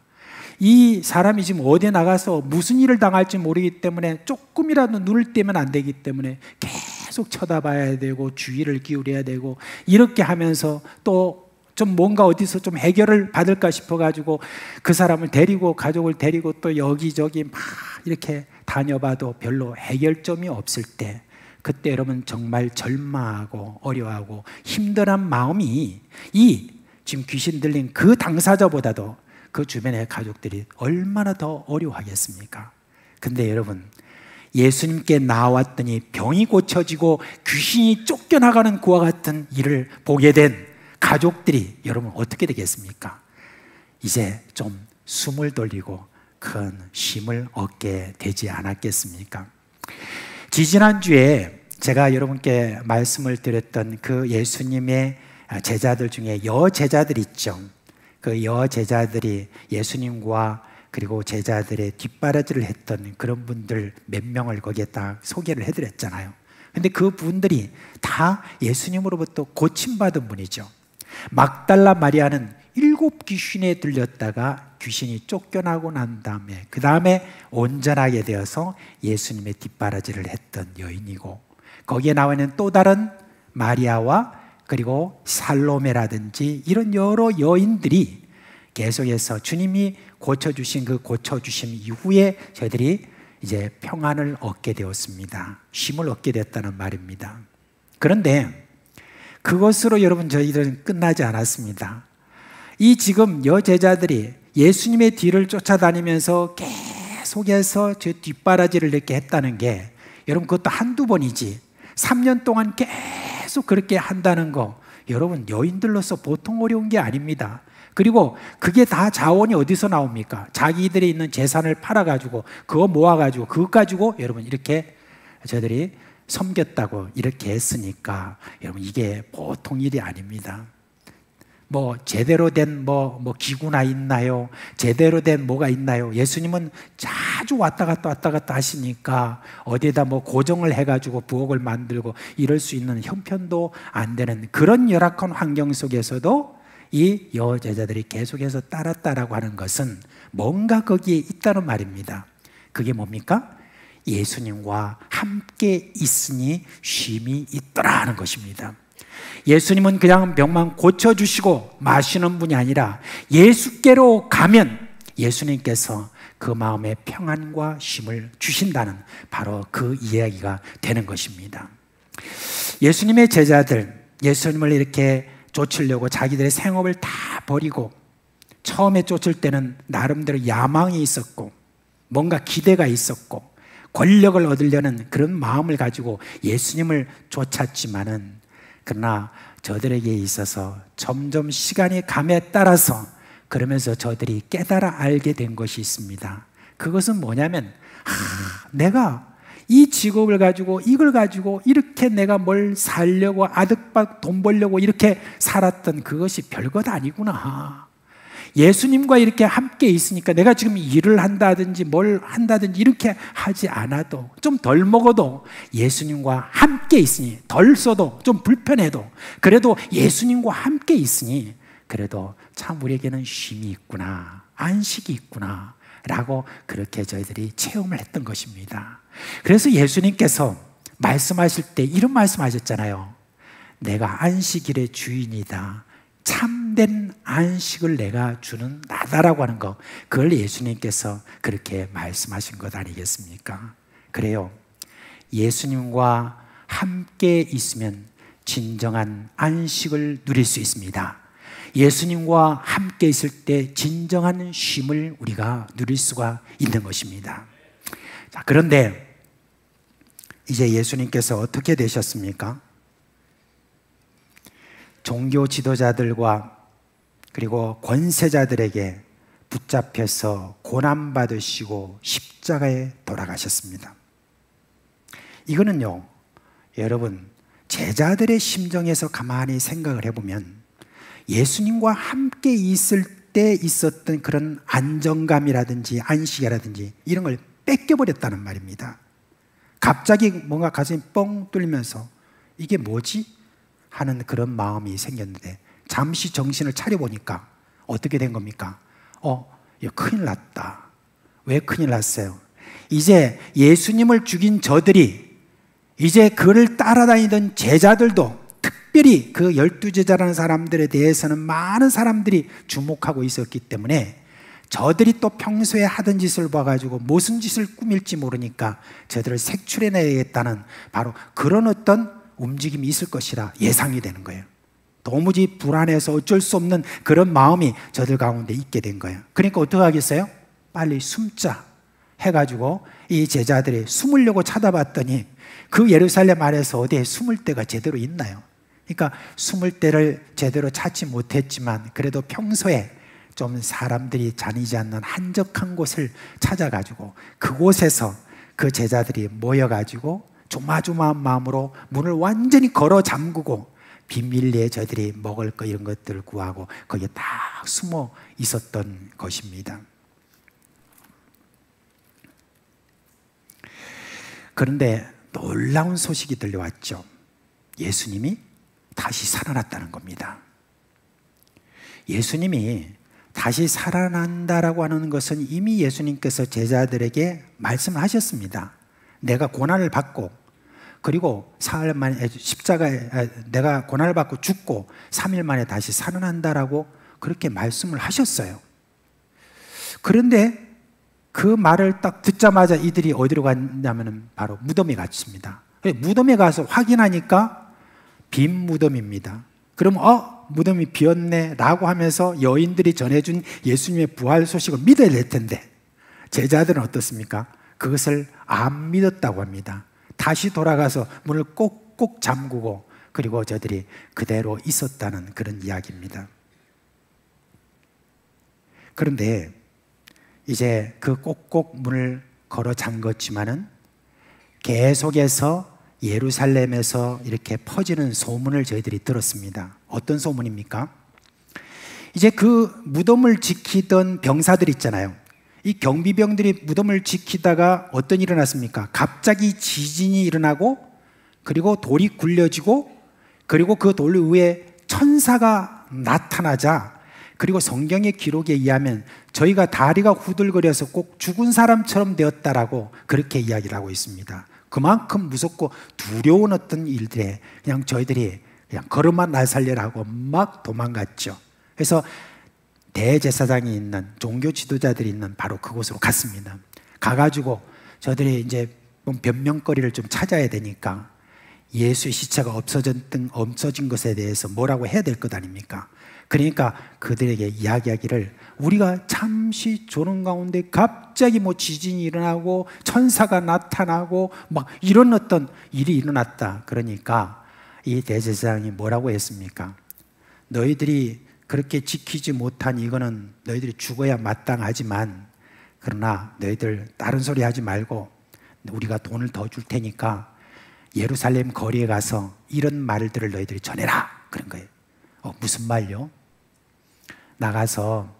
이 사람이 지금 어디에 나가서 무슨 일을 당할지 모르기 때문에 조금이라도 눈을 떼면 안 되기 때문에 계속 쳐다봐야 되고 주의를 기울여야 되고, 이렇게 하면서 또 좀 뭔가 어디서 좀 해결을 받을까 싶어가지고 그 사람을 데리고 가족을 데리고 또 여기저기 막 이렇게 다녀봐도 별로 해결점이 없을 때, 그때 여러분 정말 절망하고 어려워하고 힘들한 마음이 이 지금 귀신 들린 그 당사자보다도 그 주변의 가족들이 얼마나 더 어려워하겠습니까? 근데 여러분 예수님께 나왔더니 병이 고쳐지고 귀신이 쫓겨나가는 그와 같은 일을 보게 된 가족들이 여러분 어떻게 되겠습니까? 이제 좀 숨을 돌리고 큰 쉼을 얻게 되지 않았겠습니까? 지지난주에 제가 여러분께 말씀을 드렸던 그 예수님의 제자들 중에 여제자들 있죠. 그 여제자들이 예수님과 그리고 제자들의 뒷바라지를 했던 그런 분들 몇 명을 거기에 딱 소개를 해드렸잖아요. 근데 그 분들이 다 예수님으로부터 고침받은 분이죠. 막달라 마리아는 7 귀신에 들렸다가 귀신이 쫓겨나고 난 다음에 그 다음에 온전하게 되어서 예수님의 뒷바라지를 했던 여인이고, 거기에 나와 있는 또 다른 마리아와 그리고 살로메라든지 이런 여러 여인들이 계속해서 주님이 고쳐주신 그 고쳐주심 이후에 저희들이 이제 평안을 얻게 되었습니다. 쉼을 얻게 됐다는 말입니다. 그런데 그것으로 여러분 저희들은 끝나지 않았습니다. 이 지금 여제자들이 예수님의 뒤를 쫓아다니면서 계속해서 저 뒷바라지를 이렇게 했다는 게 여러분 그것도 한두 번이지 3년 동안 계속 그렇게 한다는 거 여러분 여인들로서 보통 어려운 게 아닙니다. 그리고 그게 다 자원이 어디서 나옵니까? 자기들이 있는 재산을 팔아가지고 그거 모아가지고 그것 가지고 여러분 이렇게 저희들이 섬겼다고 이렇게 했으니까 여러분 이게 보통 일이 아닙니다. 뭐 제대로 된 뭐 기구나 있나요? 제대로 된 뭐가 있나요? 예수님은 자주 왔다 갔다 하시니까 어디에다 뭐 고정을 해가지고 부엌을 만들고 이럴 수 있는 형편도 안 되는 그런 열악한 환경 속에서도 이 여제자들이 계속해서 따랐다라고 하는 것은 뭔가 거기에 있다는 말입니다. 그게 뭡니까? 예수님과 함께 있으니 쉼이 있더라 하는 것입니다. 예수님은 그냥 병만 고쳐주시고 마시는 분이 아니라 예수께로 가면 예수님께서 그 마음에 평안과 쉼을 주신다는 바로 그 이야기가 되는 것입니다. 예수님의 제자들, 예수님을 이렇게 쫓으려고 자기들의 생업을 다 버리고 처음에 쫓을 때는 나름대로 야망이 있었고 뭔가 기대가 있었고 권력을 얻으려는 그런 마음을 가지고 예수님을 쫓았지만은 그러나 저들에게 있어서 점점 시간이 감에 따라서 그러면서 저들이 깨달아 알게 된 것이 있습니다. 그것은 뭐냐면 내가 이 직업을 가지고 이걸 가지고 이렇게 내가 뭘 살려고 아득박 돈 벌려고 이렇게 살았던 그것이 별것 아니구나. 예수님과 이렇게 함께 있으니까 내가 지금 일을 한다든지 뭘 한다든지 이렇게 하지 않아도 좀 덜 먹어도 예수님과 함께 있으니 덜 써도 좀 불편해도 그래도 예수님과 함께 있으니 그래도 참 우리에게는 쉼이 있구나, 안식이 있구나 라고 그렇게 저희들이 체험을 했던 것입니다. 그래서 예수님께서 말씀하실 때 이런 말씀하셨잖아요. 내가 안식일의 주인이다. 참된 안식을 내가 주는 나다라고 하는 거, 그걸 예수님께서 그렇게 말씀하신 것 아니겠습니까? 그래요. 예수님과 함께 있으면 진정한 안식을 누릴 수 있습니다. 예수님과 함께 있을 때 진정한 쉼을 우리가 누릴 수가 있는 것입니다. 자, 그런데 이제 예수님께서 어떻게 되셨습니까? 종교 지도자들과 그리고 권세자들에게 붙잡혀서 고난받으시고 십자가에 돌아가셨습니다. 이거는요, 여러분, 제자들의 심정에서 가만히 생각을 해보면 예수님과 함께 있을 때 있었던 그런 안정감이라든지 안식이라든지 이런 걸 뺏겨버렸다는 말입니다. 갑자기 뭔가 가슴이 뻥 뚫리면서 이게 뭐지? 하는 그런 마음이 생겼는데 잠시 정신을 차려보니까 어떻게 된 겁니까? 이거 큰일 났다. 왜 큰일 났어요? 이제 예수님을 죽인 저들이 이제 그를 따라다니던 제자들도 특별히 그 12제자라는 사람들에 대해서는 많은 사람들이 주목하고 있었기 때문에 저들이 또 평소에 하던 짓을 봐가지고 무슨 짓을 꾸밀지 모르니까 저들을 색출해내야겠다는 바로 그런 어떤 움직임이 있을 것이라 예상이 되는 거예요. 도무지 불안해서 어쩔 수 없는 그런 마음이 저들 가운데 있게 된 거예요. 그러니까 어떻게 하겠어요? 빨리 숨자 해가지고 이 제자들이 숨으려고 찾아봤더니 그 예루살렘 안에서 어디에 숨을 데가 제대로 있나요? 그러니까 숨을 데를 제대로 찾지 못했지만 그래도 평소에 좀 사람들이 다니지 않는 한적한 곳을 찾아가지고 그곳에서 그 제자들이 모여가지고 조마조마한 마음으로 문을 완전히 걸어 잠그고 비밀리에 저들이 먹을 거 이런 것들을 구하고 거기에 딱 숨어 있었던 것입니다. 그런데 놀라운 소식이 들려왔죠. 예수님이 다시 살아났다는 겁니다. 예수님이 다시 살아난다라고 하는 것은 이미 예수님께서 제자들에게 말씀을 하셨습니다. 내가 고난을 받고 그리고 사흘 만에 십자가에 내가 고난을 받고 죽고 3일 만에 다시 살아난다라고 그렇게 말씀을 하셨어요. 그런데 그 말을 딱 듣자마자 이들이 어디로 갔냐면 바로 무덤에 갔습니다. 무덤에 가서 확인하니까 빈 무덤입니다. 그럼 무덤이 비었네 라고 하면서 여인들이 전해준 예수님의 부활 소식을 믿어야 될 텐데 제자들은 어떻습니까? 그것을 안 믿었다고 합니다. 다시 돌아가서 문을 꼭꼭 잠그고 그리고 저들이 그대로 있었다는 그런 이야기입니다. 그런데 이제 그 꼭꼭 문을 걸어 잠궜지만은 계속해서 예루살렘에서 이렇게 퍼지는 소문을 저희들이 들었습니다. 어떤 소문입니까? 이제 그 무덤을 지키던 병사들 있잖아요. 이 경비병들이 무덤을 지키다가 어떤 일이 일어났습니까? 갑자기 지진이 일어나고 그리고 돌이 굴려지고 그리고 그 돌 위에 천사가 나타나자 그리고 성경의 기록에 의하면 저희가 다리가 후들거려서 꼭 죽은 사람처럼 되었다라고 그렇게 이야기를 하고 있습니다. 그만큼 무섭고 두려운 어떤 일들에 그냥 저희들이 그냥 걸음만 날 살려라고 막 도망갔죠. 그래서 대제사장이 있는 종교 지도자들이 있는 바로 그곳으로 갔습니다. 가가지고 저들이 이제 변명거리를 좀 찾아야 되니까 예수의 시체가 없어진 것에 대해서 뭐라고 해야 될 것 아닙니까? 그러니까 그들에게 이야기하기를 우리가 잠시 조는 가운데 갑자기 뭐 지진이 일어나고 천사가 나타나고 막 이런 어떤 일이 일어났다. 그러니까 이 대제사장이 뭐라고 했습니까? 너희들이 그렇게 지키지 못한 이거는 너희들이 죽어야 마땅하지만 그러나 너희들 다른 소리 하지 말고 우리가 돈을 더 줄 테니까 예루살렘 거리에 가서 이런 말들을 너희들이 전해라. 그런 거예요. 무슨 말요? 나가서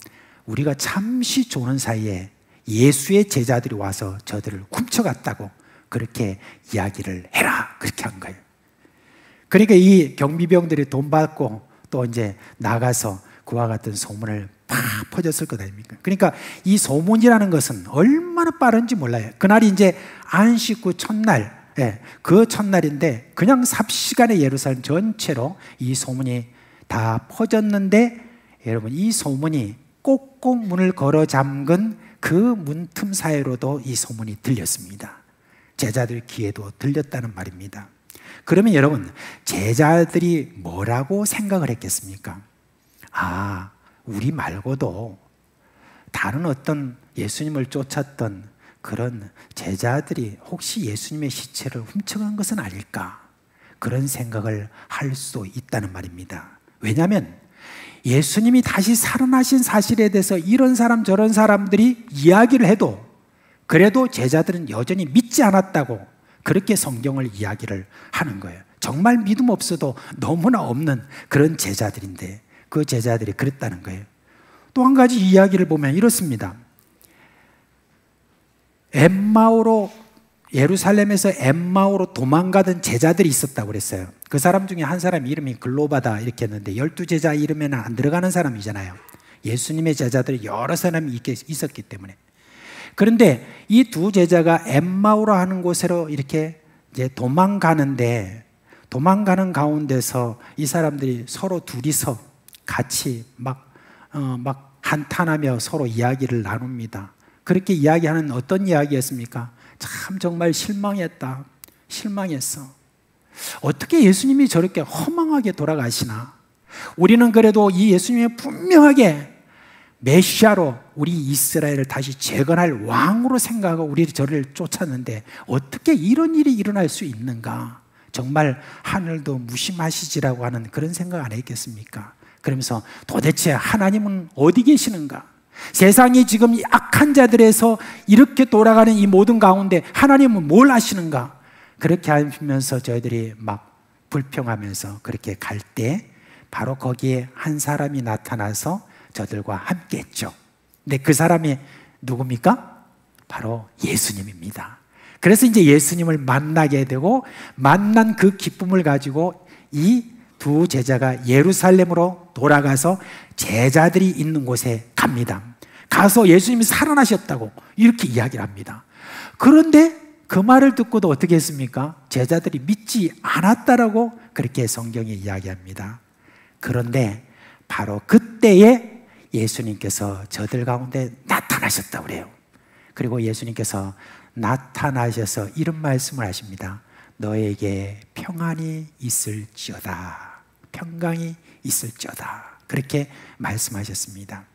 우리가 잠시 조는 사이에 예수의 제자들이 와서 저들을 훔쳐갔다고 그렇게 이야기를 해라. 그렇게 한 거예요. 그러니까 이 경비병들이 돈 받고 또 이제 나가서 그와 같은 소문을 팍 퍼졌을 것 아닙니까? 그러니까 이 소문이라는 것은 얼마나 빠른지 몰라요. 그날이 이제 안식 후 첫날, 그 첫날인데 그냥 삽시간에 예루살렘 전체로 이 소문이 다 퍼졌는데 여러분 이 소문이 꼭꼭 문을 걸어 잠근 그 문틈 사이로도 이 소문이 들렸습니다. 제자들 귀에도 들렸다는 말입니다. 그러면 여러분 제자들이 뭐라고 생각을 했겠습니까? 우리 말고도 다른 어떤 예수님을 쫓았던 그런 제자들이 혹시 예수님의 시체를 훔쳐간 것은 아닐까? 그런 생각을 할 수 있다는 말입니다. 왜냐하면 예수님이 다시 살아나신 사실에 대해서 이런 사람 저런 사람들이 이야기를 해도 그래도 제자들은 여전히 믿지 않았다고 그렇게 성경을 이야기를 하는 거예요. 정말 믿음 없어도 너무나 없는 그런 제자들인데 그 제자들이 그랬다는 거예요. 또 한 가지 이야기를 보면 이렇습니다. 예루살렘에서 엠마오로 도망가던 제자들이 있었다고 그랬어요. 그 사람 중에 한 사람 이름이 글로바다 이렇게 했는데 12제자 이름에는 안 들어가는 사람이잖아요. 예수님의 제자들이 여러 사람이 있었기 때문에. 그런데 이 두 제자가 엠마오로 하는 곳으로 이렇게 이제 도망가는데 도망가는 가운데서 이 사람들이 서로 둘이서 같이 막 한탄하며 서로 이야기를 나눕니다. 그렇게 이야기하는 어떤 이야기였습니까? 참 정말 실망했다. 실망했어. 어떻게 예수님이 저렇게 허망하게 돌아가시나? 우리는 그래도 이 예수님이 분명하게 메시아로 우리 이스라엘을 다시 재건할 왕으로 생각하고 우리 저를 쫓았는데 어떻게 이런 일이 일어날 수 있는가? 정말 하늘도 무심하시지라고 하는 그런 생각 안 했겠습니까? 그러면서 도대체 하나님은 어디 계시는가? 세상이 지금 이 악한 자들에서 이렇게 돌아가는 이 모든 가운데 하나님은 뭘 하시는가? 그렇게 하면서 저희들이 막 불평하면서 그렇게 갈 때 바로 거기에 한 사람이 나타나서 저들과 함께 했죠. 근데 그 사람이 누굽니까? 바로 예수님입니다. 그래서 이제 예수님을 만나게 되고 만난 그 기쁨을 가지고 이 두 제자가 예루살렘으로 돌아가서 제자들이 있는 곳에 갑니다. 가서 예수님이 살아나셨다고 이렇게 이야기를 합니다. 그런데 그 말을 듣고도 어떻게 했습니까? 제자들이 믿지 않았다라고 그렇게 성경이 이야기합니다. 그런데 바로 그때에 예수님께서 저들 가운데 나타나셨다고 그래요. 그리고 예수님께서 나타나셔서 이런 말씀을 하십니다. 너에게 평안이 있을지어다. 평강이 있을지어다. 그렇게 말씀하셨습니다.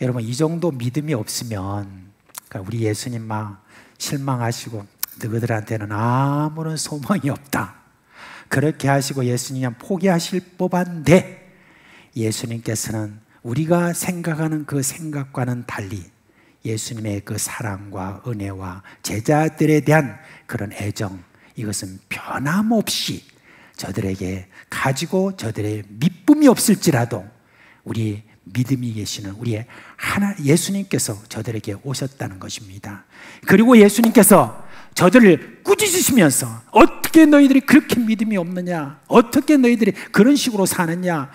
여러분, 이 정도 믿음이 없으면 우리 예수님 막 실망하시고 너희들한테는 아무런 소망이 없다, 그렇게 하시고 예수님 포기하실 법한데, 예수님께서는 우리가 생각하는 그 생각과는 달리 예수님의 그 사랑과 은혜와 제자들에 대한 그런 애정, 이것은 변함없이 저들에게 가지고 저들의 미쁨이 없을지라도 우리 믿음이 계시는 우리의 예수님께서 저들에게 오셨다는 것입니다. 그리고 예수님께서 저들을 꾸짖으시면서 어떻게 너희들이 그렇게 믿음이 없느냐, 어떻게 너희들이 그런 식으로 사느냐,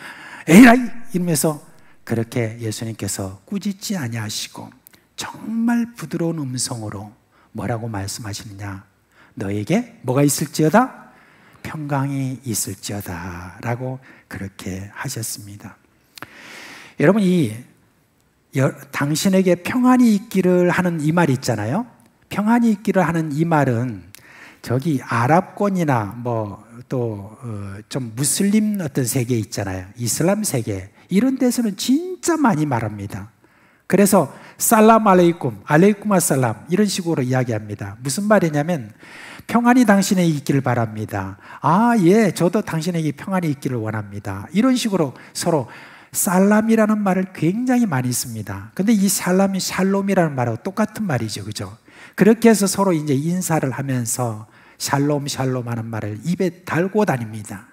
에라이 이러면서 그렇게 예수님께서 꾸짖지 아니하시고 정말 부드러운 음성으로 뭐라고 말씀하시느냐, 너에게 뭐가 있을지어다? 평강이 있을지어다 라고 그렇게 하셨습니다. 여러분, 당신에게 평안이 있기를 하는 이 말 있잖아요. 평안이 있기를 하는 이 말은 저기 아랍권이나 좀 무슬림 어떤 세계 있잖아요. 이슬람 세계, 이런 데서는 진짜 많이 말합니다. 그래서 살람 알레이쿰, 알레이쿰 아살람 이런 식으로 이야기합니다. 무슨 말이냐면 평안이 당신에게 있기를 바랍니다. 아, 예, 저도 당신에게 평안이 있기를 원합니다. 이런 식으로 서로 살람이라는 말을 굉장히 많이 씁니다. 근데 이 살람이 샬롬이라는 말하고 똑같은 말이죠. 그죠? 그렇게 해서 서로 이제 인사를 하면서 샬롬, 샬롬 하는 말을 입에 달고 다닙니다.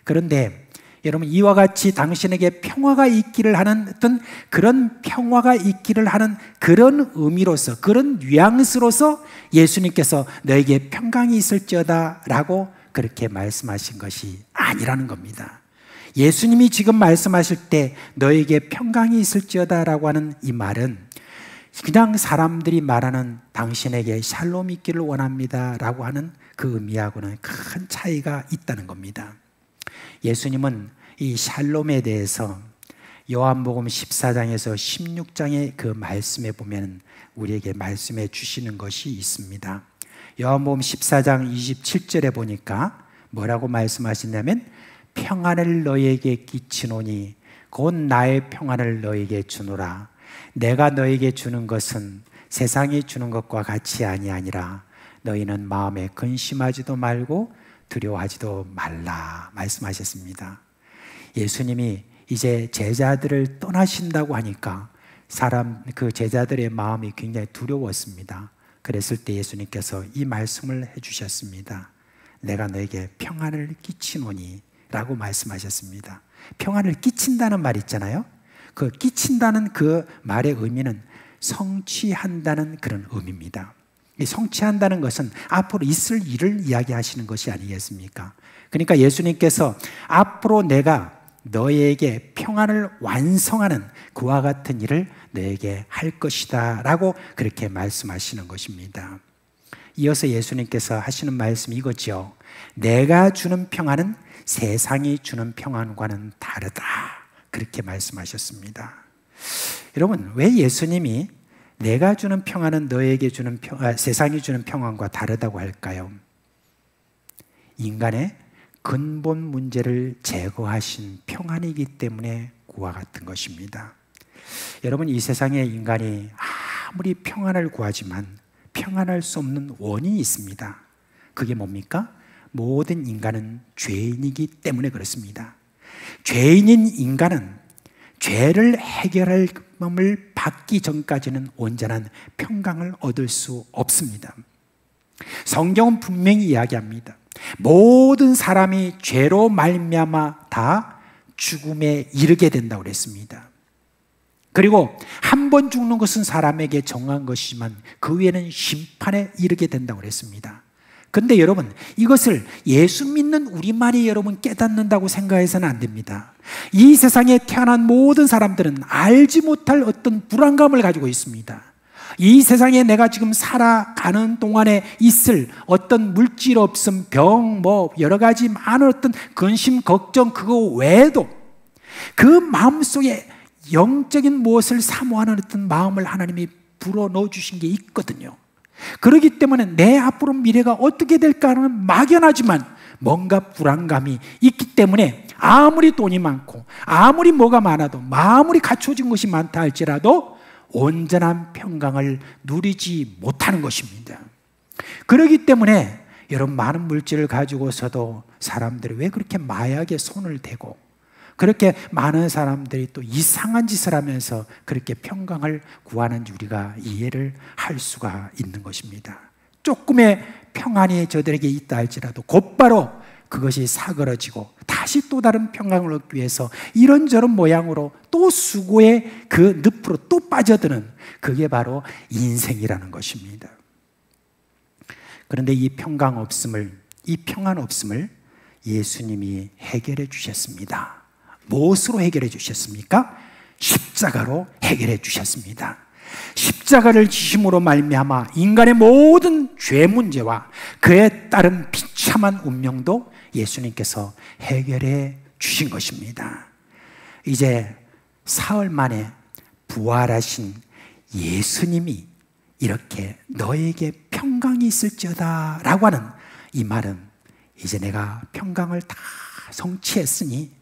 그런데 여러분, 이와 같이 당신에게 평화가 있기를 하는 어떤 그런 평화가 있기를 하는 그런 의미로서, 그런 뉘앙스로서 예수님께서 너에게 평강이 있을지어다 라고 그렇게 말씀하신 것이 아니라는 겁니다. 예수님이 지금 말씀하실 때 너에게 평강이 있을지어다 라고 하는 이 말은 그냥 사람들이 말하는 당신에게 샬롬이 있기를 원합니다 라고 하는 그 의미하고는 큰 차이가 있다는 겁니다. 예수님은 이 샬롬에 대해서 요한복음 14장에서 16장의 그 말씀에 보면 우리에게 말씀해 주시는 것이 있습니다. 요한복음 14장 27절에 보니까 뭐라고 말씀하시냐면 평안을 너희에게 끼치노니 곧 나의 평안을 너희에게 주노라. 내가 너희에게 주는 것은 세상이 주는 것과 같이 아니하니라. 너희는 마음에 근심하지도 말고 두려워하지도 말라 말씀하셨습니다. 예수님이 이제 제자들을 떠나신다고 하니까 그 제자들의 마음이 굉장히 두려웠습니다. 그랬을 때 예수님께서 이 말씀을 해주셨습니다. 내가 너에게 평안을 끼치노니 라고 말씀하셨습니다. 평안을 끼친다는 말 있잖아요. 그 끼친다는 그 말의 의미는 성취한다는 그런 의미입니다. 이 성취한다는 것은 앞으로 있을 일을 이야기하시는 것이 아니겠습니까? 그러니까 예수님께서 앞으로 내가 너에게 평안을 완성하는 그와 같은 일을 너에게 할 것이다 라고 그렇게 말씀하시는 것입니다. 이어서 예수님께서 하시는 말씀이 이거죠. 내가 주는 평안은 세상이 주는 평안과는 다르다 그렇게 말씀하셨습니다. 여러분, 왜 예수님이 내가 주는 평안은 너에게 주는 세상이 주는 평안과 다르다고 할까요? 인간의 근본 문제를 제거하신 평안이기 때문에 그와 같은 것입니다. 여러분, 이 세상에 인간이 아무리 평안을 구하지만 평안할 수 없는 원인이 있습니다. 그게 뭡니까? 모든 인간은 죄인이기 때문에 그렇습니다. 죄인인 인간은 죄를 해결할 마음을 받기 전까지는 온전한 평강을 얻을 수 없습니다. 성경은 분명히 이야기합니다. 모든 사람이 죄로 말미암아 다 죽음에 이르게 된다고 그랬습니다. 그리고 한 번 죽는 것은 사람에게 정한 것이지만 그 후에는 심판에 이르게 된다고 그랬습니다. 근데 여러분, 이것을 예수 믿는 우리만이 여러분 깨닫는다고 생각해서는 안 됩니다. 이 세상에 태어난 모든 사람들은 알지 못할 어떤 불안감을 가지고 있습니다. 이 세상에 내가 지금 살아가는 동안에 있을 어떤 물질 없음, 병, 여러 가지 많은 어떤 근심, 걱정, 그거 외에도 그 마음속에 영적인 무엇을 사모하는 어떤 마음을 하나님이 불어넣어 주신 게 있거든요. 그렇기 때문에 내 앞으로 미래가 어떻게 될까는 막연하지만 뭔가 불안감이 있기 때문에 아무리 돈이 많고 아무리 뭐가 많아도 아무리 갖춰진 것이 많다 할지라도 온전한 평강을 누리지 못하는 것입니다. 그렇기 때문에 여러분, 많은 물질을 가지고서도 사람들이 왜 그렇게 마약에 손을 대고 그렇게 많은 사람들이 또 이상한 짓을 하면서 그렇게 평강을 구하는지 우리가 이해를 할 수가 있는 것입니다. 조금의 평안이 저들에게 있다 할지라도 곧바로 그것이 사그러지고 다시 또 다른 평강을 얻기 위해서 이런저런 모양으로 또 수고의 그 늪으로 또 빠져드는, 그게 바로 인생이라는 것입니다. 그런데 이 평강 없음을, 이 평안 없음을 예수님이 해결해 주셨습니다. 무엇으로 해결해 주셨습니까? 십자가로 해결해 주셨습니다. 십자가를 지심으로 말미암아 인간의 모든 죄 문제와 그에 따른 비참한 운명도 예수님께서 해결해 주신 것입니다. 이제 사흘 만에 부활하신 예수님이 이렇게 너에게 평강이 있을지어다 라고 하는 이 말은, 이제 내가 평강을 다 성취했으니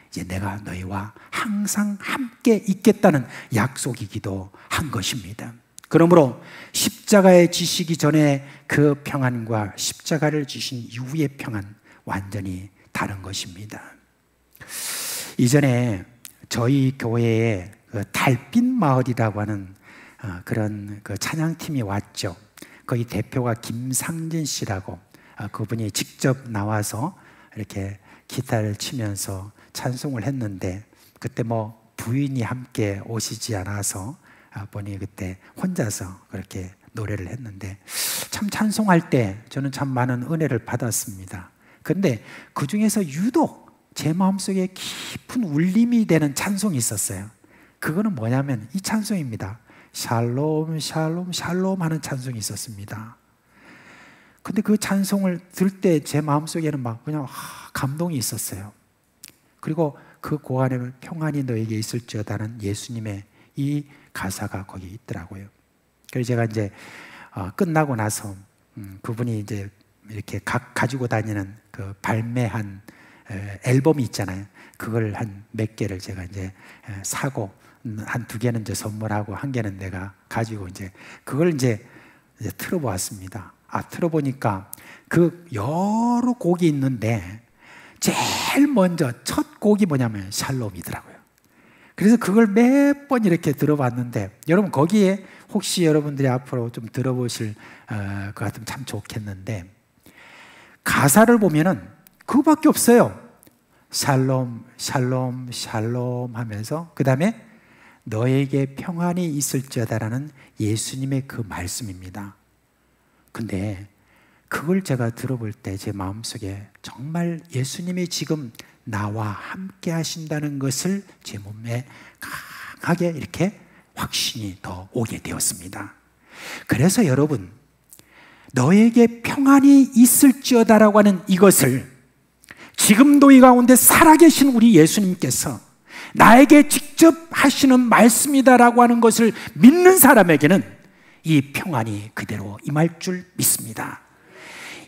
이제 내가 너희와 항상 함께 있겠다는 약속이기도 한 것입니다. 그러므로 십자가에 지시기 전에 그 평안과 십자가를 지신 이후의 평안, 완전히 다른 것입니다. 이전에 저희 교회에 그 달빛 마을이라고 하는 그런 그 찬양팀이 왔죠. 거기 대표가 김상진 씨라고, 그분이 직접 나와서 이렇게 기타를 치면서 찬송을 했는데, 그때 뭐 부인이 함께 오시지 않아서 보니 그때 혼자서 그렇게 노래를 했는데, 참 찬송할 때 저는 참 많은 은혜를 받았습니다. 그런데 그 중에서 유독 제 마음속에 깊은 울림이 되는 찬송이 있었어요. 그거는 뭐냐면 이 찬송입니다. 샬롬 샬롬 샬롬 하는 찬송이 있었습니다. 근데 그 찬송을 들을 때 제 마음속에는 막 그냥 감동이 있었어요. 그리고 그 고안에 평안이 너에게 있을지어다는 예수님의 이 가사가 거기 있더라고요. 그래서 제가 이제 끝나고 나서 그분이 이제 이렇게 가지고 다니는 그 발매한 앨범이 있잖아요. 그걸 한 몇 개를 제가 이제 사고, 한 2개는 이제 선물하고 1개는 내가 가지고 이제 그걸 이제 틀어보았습니다. 틀어보니까 그 여러 곡이 있는데 제일 먼저 첫 곡이 뭐냐면 샬롬이더라고요. 그래서 그걸 몇 번 이렇게 들어봤는데, 여러분 거기에 혹시 여러분들이 앞으로 좀 들어보실 것 같으면 참 좋겠는데, 가사를 보면은 그거밖에 없어요. 샬롬 샬롬 샬롬 하면서 그 다음에 너에게 평안이 있을지어다라는 예수님의 그 말씀입니다. 근데 그걸 제가 들어볼 때 제 마음속에 정말 예수님이 지금 나와 함께 하신다는 것을 제 몸에 강하게 이렇게 확신이 더 오게 되었습니다. 그래서 여러분, 너에게 평안이 있을지어다라고 하는 이것을 지금도 이 가운데 살아계신 우리 예수님께서 나에게 직접 하시는 말씀이다라고 하는 것을 믿는 사람에게는 이 평안이 그대로 임할 줄 믿습니다.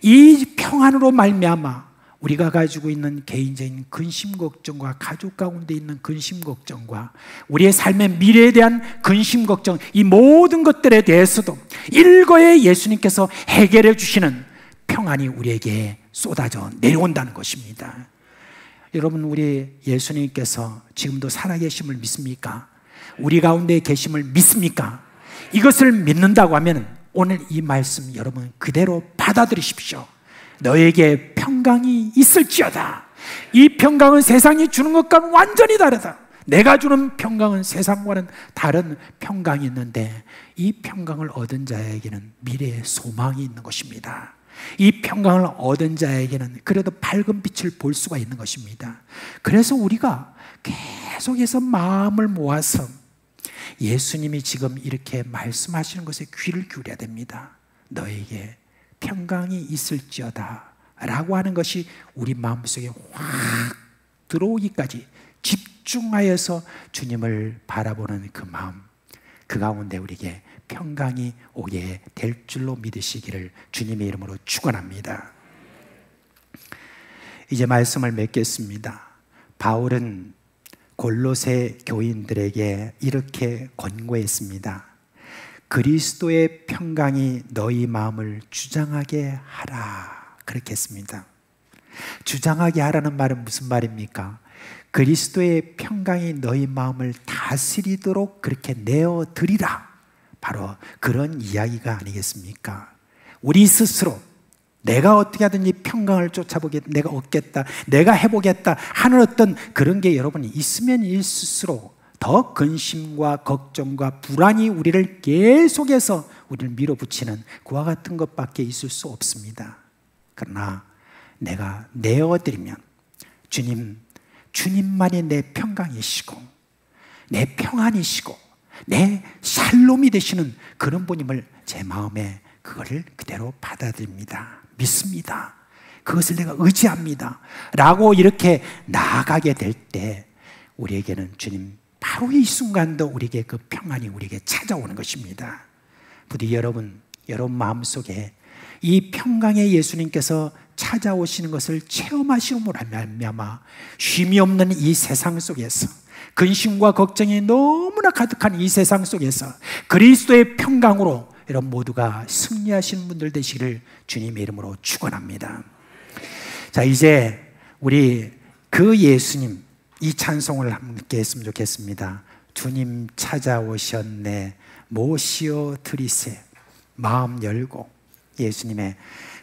이 평안으로 말미암아 우리가 가지고 있는 개인적인 근심 걱정과 가족 가운데 있는 근심 걱정과 우리의 삶의 미래에 대한 근심 걱정, 이 모든 것들에 대해서도 일거에 예수님께서 해결해 주시는 평안이 우리에게 쏟아져 내려온다는 것입니다. 여러분, 우리 예수님께서 지금도 살아계심을 믿습니까? 우리 가운데 계심을 믿습니까? 이것을 믿는다고 하면 오늘 이 말씀 여러분 그대로 받아들이십시오. 너에게 평강이 있을지어다. 이 평강은 세상이 주는 것과는 완전히 다르다. 내가 주는 평강은 세상과는 다른 평강이 있는데, 이 평강을 얻은 자에게는 미래의 소망이 있는 것입니다. 이 평강을 얻은 자에게는 그래도 밝은 빛을 볼 수가 있는 것입니다. 그래서 우리가 계속해서 마음을 모아서 예수님이 지금 이렇게 말씀하시는 것에 귀를 기울여야 됩니다. 너에게 평강이 있을지어다 라고 하는 것이 우리 마음속에 확 들어오기까지, 집중하여서 주님을 바라보는 그 마음, 그 가운데 우리에게 평강이 오게 될 줄로 믿으시기를 주님의 이름으로 축원합니다. 이제 말씀을 맺겠습니다. 바울은 골로새 교인들에게 이렇게 권고했습니다. 그리스도의 평강이 너희 마음을 주장하게 하라. 그렇게 했습니다. 주장하게 하라는 말은 무슨 말입니까? 그리스도의 평강이 너희 마음을 다스리도록 그렇게 내어드리라. 바로 그런 이야기가 아니겠습니까? 우리 스스로 내가 어떻게 하든지 평강을 쫓아보겠다, 내가 얻겠다, 내가 해보겠다 하는 어떤 그런 게 여러분이 있으면 있을수록 더 근심과 걱정과 불안이 우리를 계속해서 우리를 밀어붙이는 그와 같은 것밖에 있을 수 없습니다. 그러나 내가 내어드리면 주님만이 내 평강이시고 내 평안이시고 내 샬롬이 되시는 그런 분임을 제 마음에 그거를 그대로 받아들입니다. 믿습니다. 그것을 내가 의지합니다. 라고 이렇게 나아가게 될 때 우리에게는 주님 바로 이 순간도 우리에게 그 평안이 우리에게 찾아오는 것입니다. 부디 여러분 마음속에 이 평강의 예수님께서 찾아오시는 것을 체험하시므로 말미암아 쉼이 없는 이 세상 속에서 근심과 걱정이 너무나 가득한 이 세상 속에서 그리스도의 평강으로 여러분 모두가 승리하시는 분들 되시기를 주님의 이름으로 축원합니다. 자, 이제 우리 그 예수님 이 찬송을 함께 했으면 좋겠습니다. 주님 찾아오셨네 모시어 드리세. 마음 열고 예수님의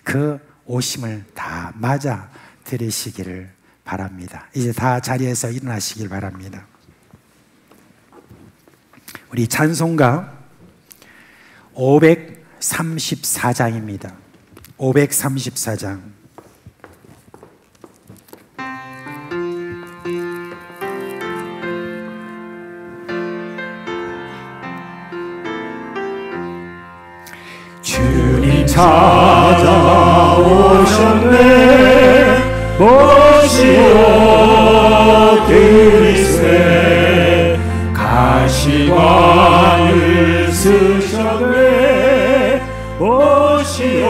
그 오심을 다 맞아 들으시기를 바랍니다. 이제 다 자리에서 일어나시길 바랍니다. 우리 찬송가 534장입니다. 534장. 주님 찾아오셨네 모시어 드리세. 가시관을 쓰셨네 모시어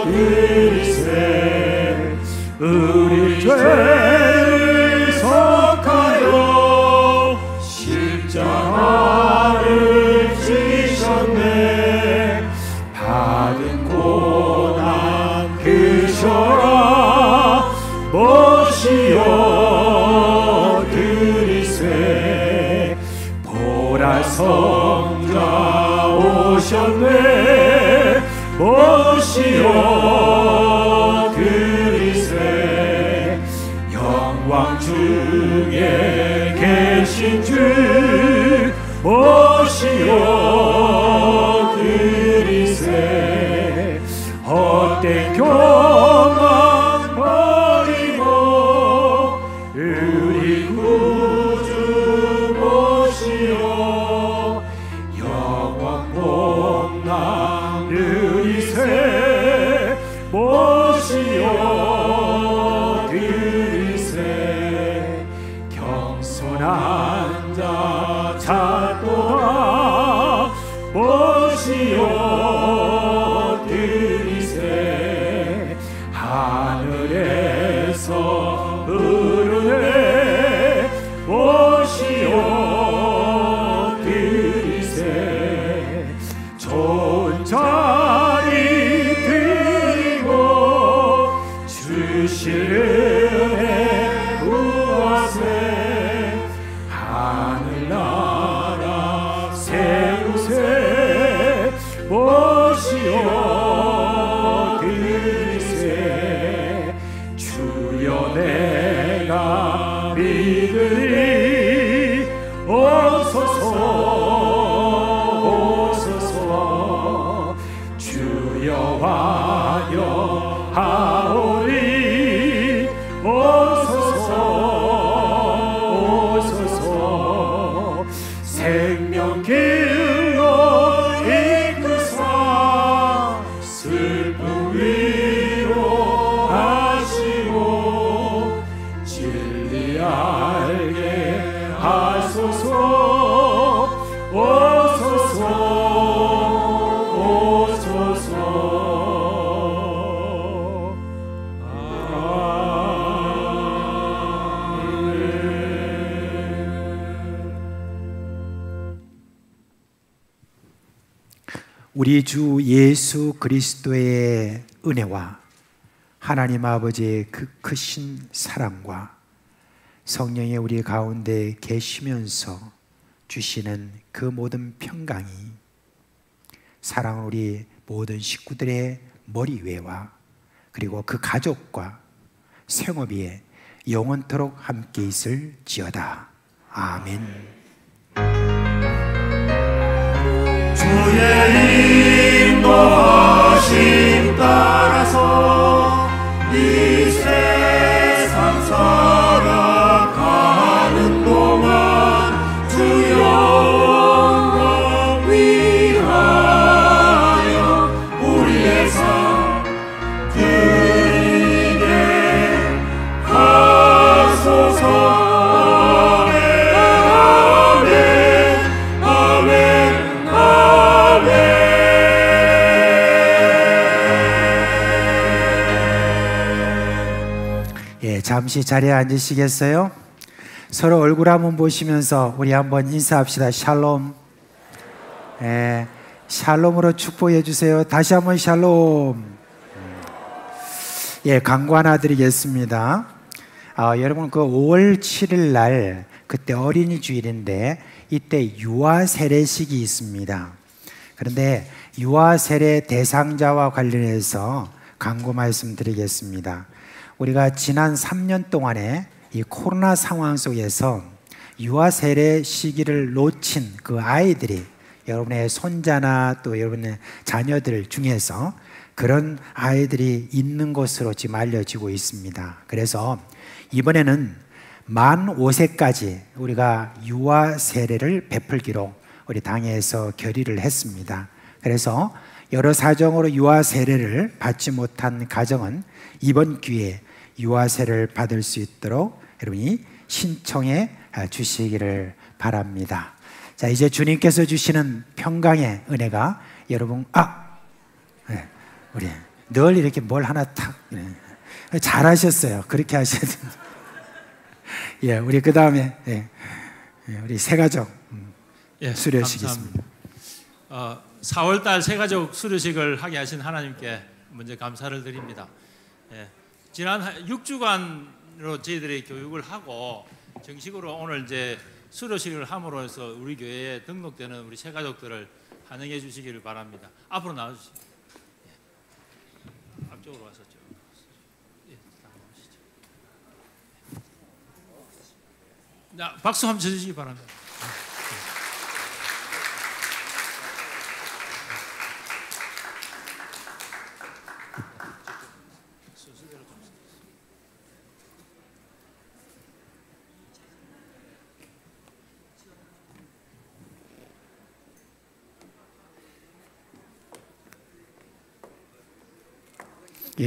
드리세. 우리 죄를 속하여 십자가를 지셨네. 받은 고난 그셔라 모시어 드리세. 보라 성자 오셨네 모시어 드리세. 영광 중에 계신 주 모시어 드리세. 헛된 교만 버리고 우리 구주 모시어 영원 복락 누리세. 모시어 드리세. 경손한 자 찾도다 모시어 드리세. 하늘에서 흐르네 모시어 드리세. 좋은 자리 드리고 주실 은혜 구하세. 하늘나라 세우세 모시어 드리세. 주여 내가 믿으리 오소서 오소서. 주여 와여 하오리 오소서 오소서. 생명길로 이끄사 슬픔 위로하시고 진리할 우리 주 예수 그리스도의 은혜와 하나님 아버지의 그 크신 사랑과 성령의 우리 가운데 계시면서 주시는 그 모든 평강이 사랑하는 우리 모든 식구들의 머리 위에와 그리고 그 가족과 생업 위에 영원토록 함께 있을지어다. 아멘. 주의 인도하심 따라서 이 세상 살아가는 동안 주 영광 위하여 우리의 삶 드리게 하소서. 잠시 자리에 앉으시겠어요? 서로 얼굴 한번 보시면서 우리 한번 인사합시다. 샬롬. 샬롬으로 축복해 주세요. 다시 한번 샬롬. 광고 하나 드리겠습니다. 여러분 그 5월 7일 날 그때 어린이 주일인데 이때 유아 세례식이 있습니다. 그런데 유아 세례 대상자와 관련해서 광고 말씀드리겠습니다. 우리가 지난 3년 동안에 이 코로나 상황 속에서 유아 세례 시기를 놓친 그 아이들이 여러분의 손자나 또 여러분의 자녀들 중에서 그런 아이들이 있는 것으로 지금 알려지고 있습니다. 그래서 이번에는 만 5세까지 우리가 유아 세례를 베풀기로 우리 당에서 결의를 했습니다. 그래서 여러 사정으로 유아 세례를 받지 못한 가정은 이번 기회에 유아 세례를 받을 수 있도록 여러분이 신청해 주시기를 바랍니다. 자, 이제 주님께서 주시는 평강의 은혜가 여러분 우리 늘 이렇게 뭘 하나 탁 잘하셨어요. 그렇게 하셔야 됩니다. 우리 그 다음에 우리 새가족 수료식 있습니다. 4월달 새가족 수료식을 하게 하신 하나님께 먼저 감사를 드립니다. 지난 6주간으로 저희들이 교육을 하고 정식으로 오늘 이제 수료식을 함으로써 우리 교회에 등록되는 우리 새가족들을 환영해 주시기를 바랍니다. 앞으로 나와주시죠. 앞쪽으로 와서 좀. 자, 박수 한번 쳐주시기 바랍니다.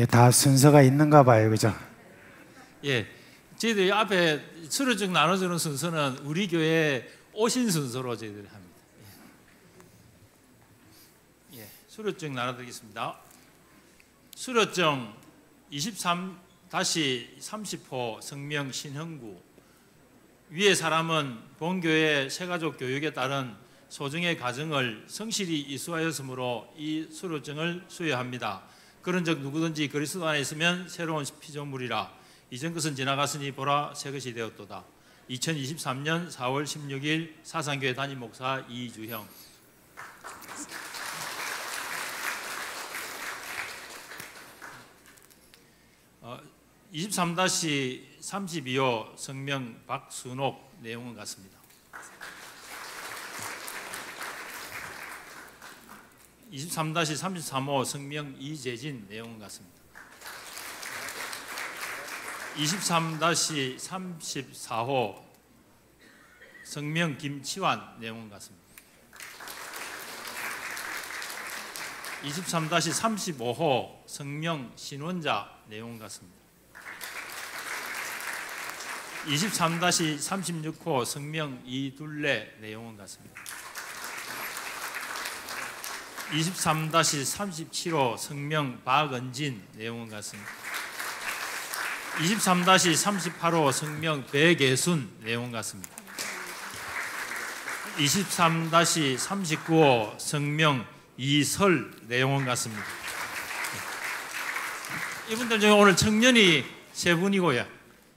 다 순서가 있는가 봐요, 그죠? 저희들이 앞에 수료증 나눠주는 순서는 우리 교회 오신 순서로 저희들이 합니다. 수료증 나눠드리겠습니다. 수료증 23-30호 성명 신흥구. 위의 사람은 본교회 새가족 교육에 따른 소정의 가정을 성실히 이수하였으므로 이 수료증을 수여합니다. 그런즉 누구든지 그리스도 안에 있으면 새로운 피조물이라. 이전 것은 지나갔으니 보라 새 것이 되었도다. 2023년 4월 16일 사상교회 담임 목사 이주형. 23-32호 성명 박순옥. 내용은 같습니다. 23-33호 성명 이재진. 내용은 같습니다. 23-34호 성명 김치환. 내용은 같습니다. 23-35호 성명 신원자. 내용은 같습니다. 23-36호 성명 이둘레. 내용은 같습니다. 23-37호 성명 박은진. 내용은 같습니다. 23-38호 성명 백예순. 내용 같습니다. 23-39호 성명 이설 내용은 같습니다. 이분들 중에 오늘 청년이 3분이고요.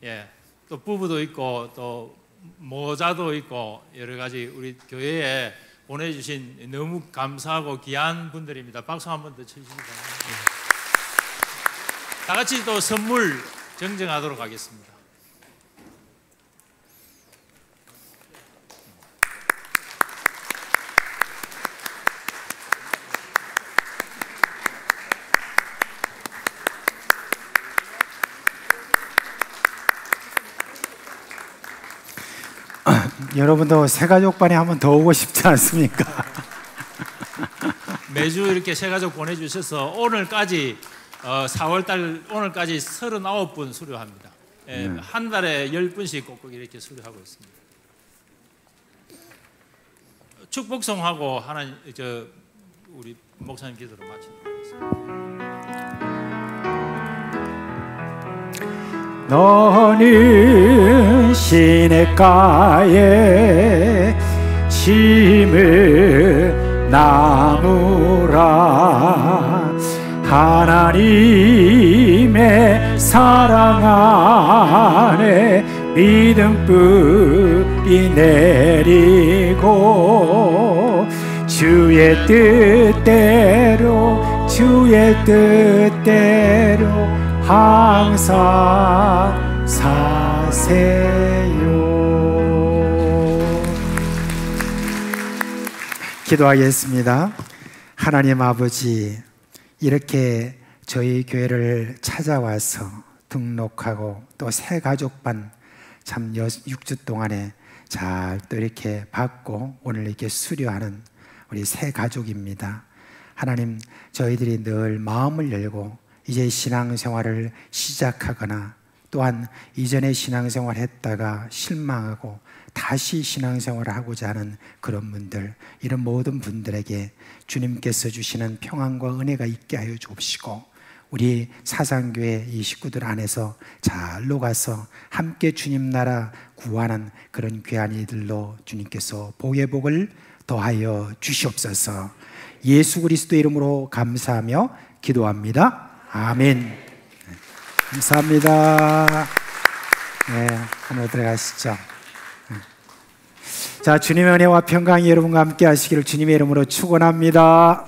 예, 또 부부도 있고 또 모자도 있고 여러 가지 우리 교회에 보내주신 너무 감사하고 귀한 분들입니다. 박수 한 번 더 쳐주시기 바랍니다. 다 같이 또 선물 정정하도록 하겠습니다. 여러분도 새가족반에 한번 더 오고 싶지 않습니까? 매주 이렇게 새가족 보내주셔서 오늘까지 4월달 오늘까지 39분 수료합니다. 예, 한 달에 10분씩 꼭꼭 이렇게 수료하고 있습니다. 축복성하고 하나님 우리 목사님 기도로 마치도록 하겠습니다. 너는 시냇가에 심을 나무라 하나님의 사랑 안에 믿음 뿌리 내리고 주의 뜻대로 항상 사세요. 기도하겠습니다. 하나님 아버지, 이렇게 저희 교회를 찾아와서 등록하고 또 새가족반 참 6주 동안에 잘 또 이렇게 받고 오늘 이렇게 수료하는 우리 새가족입니다. 하나님, 저희들이 늘 마음을 열고 이제 신앙생활을 시작하거나 또한 이전에 신앙생활 했다가 실망하고 다시 신앙생활을 하고자 하는 그런 분들, 이런 모든 분들에게 주님께서 주시는 평안과 은혜가 있게 하여 주옵시고 우리 사상교회 이 식구들 안에서 잘 녹아서 함께 주님 나라 구하는 그런 귀한 이들로 주님께서 복의 복을 더하여 주시옵소서. 예수 그리스도 이름으로 감사하며 기도합니다. 아멘. 감사합니다. 네, 안으로 들어가시죠. 자, 주님의 은혜와 평강이 여러분과 함께 하시기를 주님의 이름으로 축원합니다.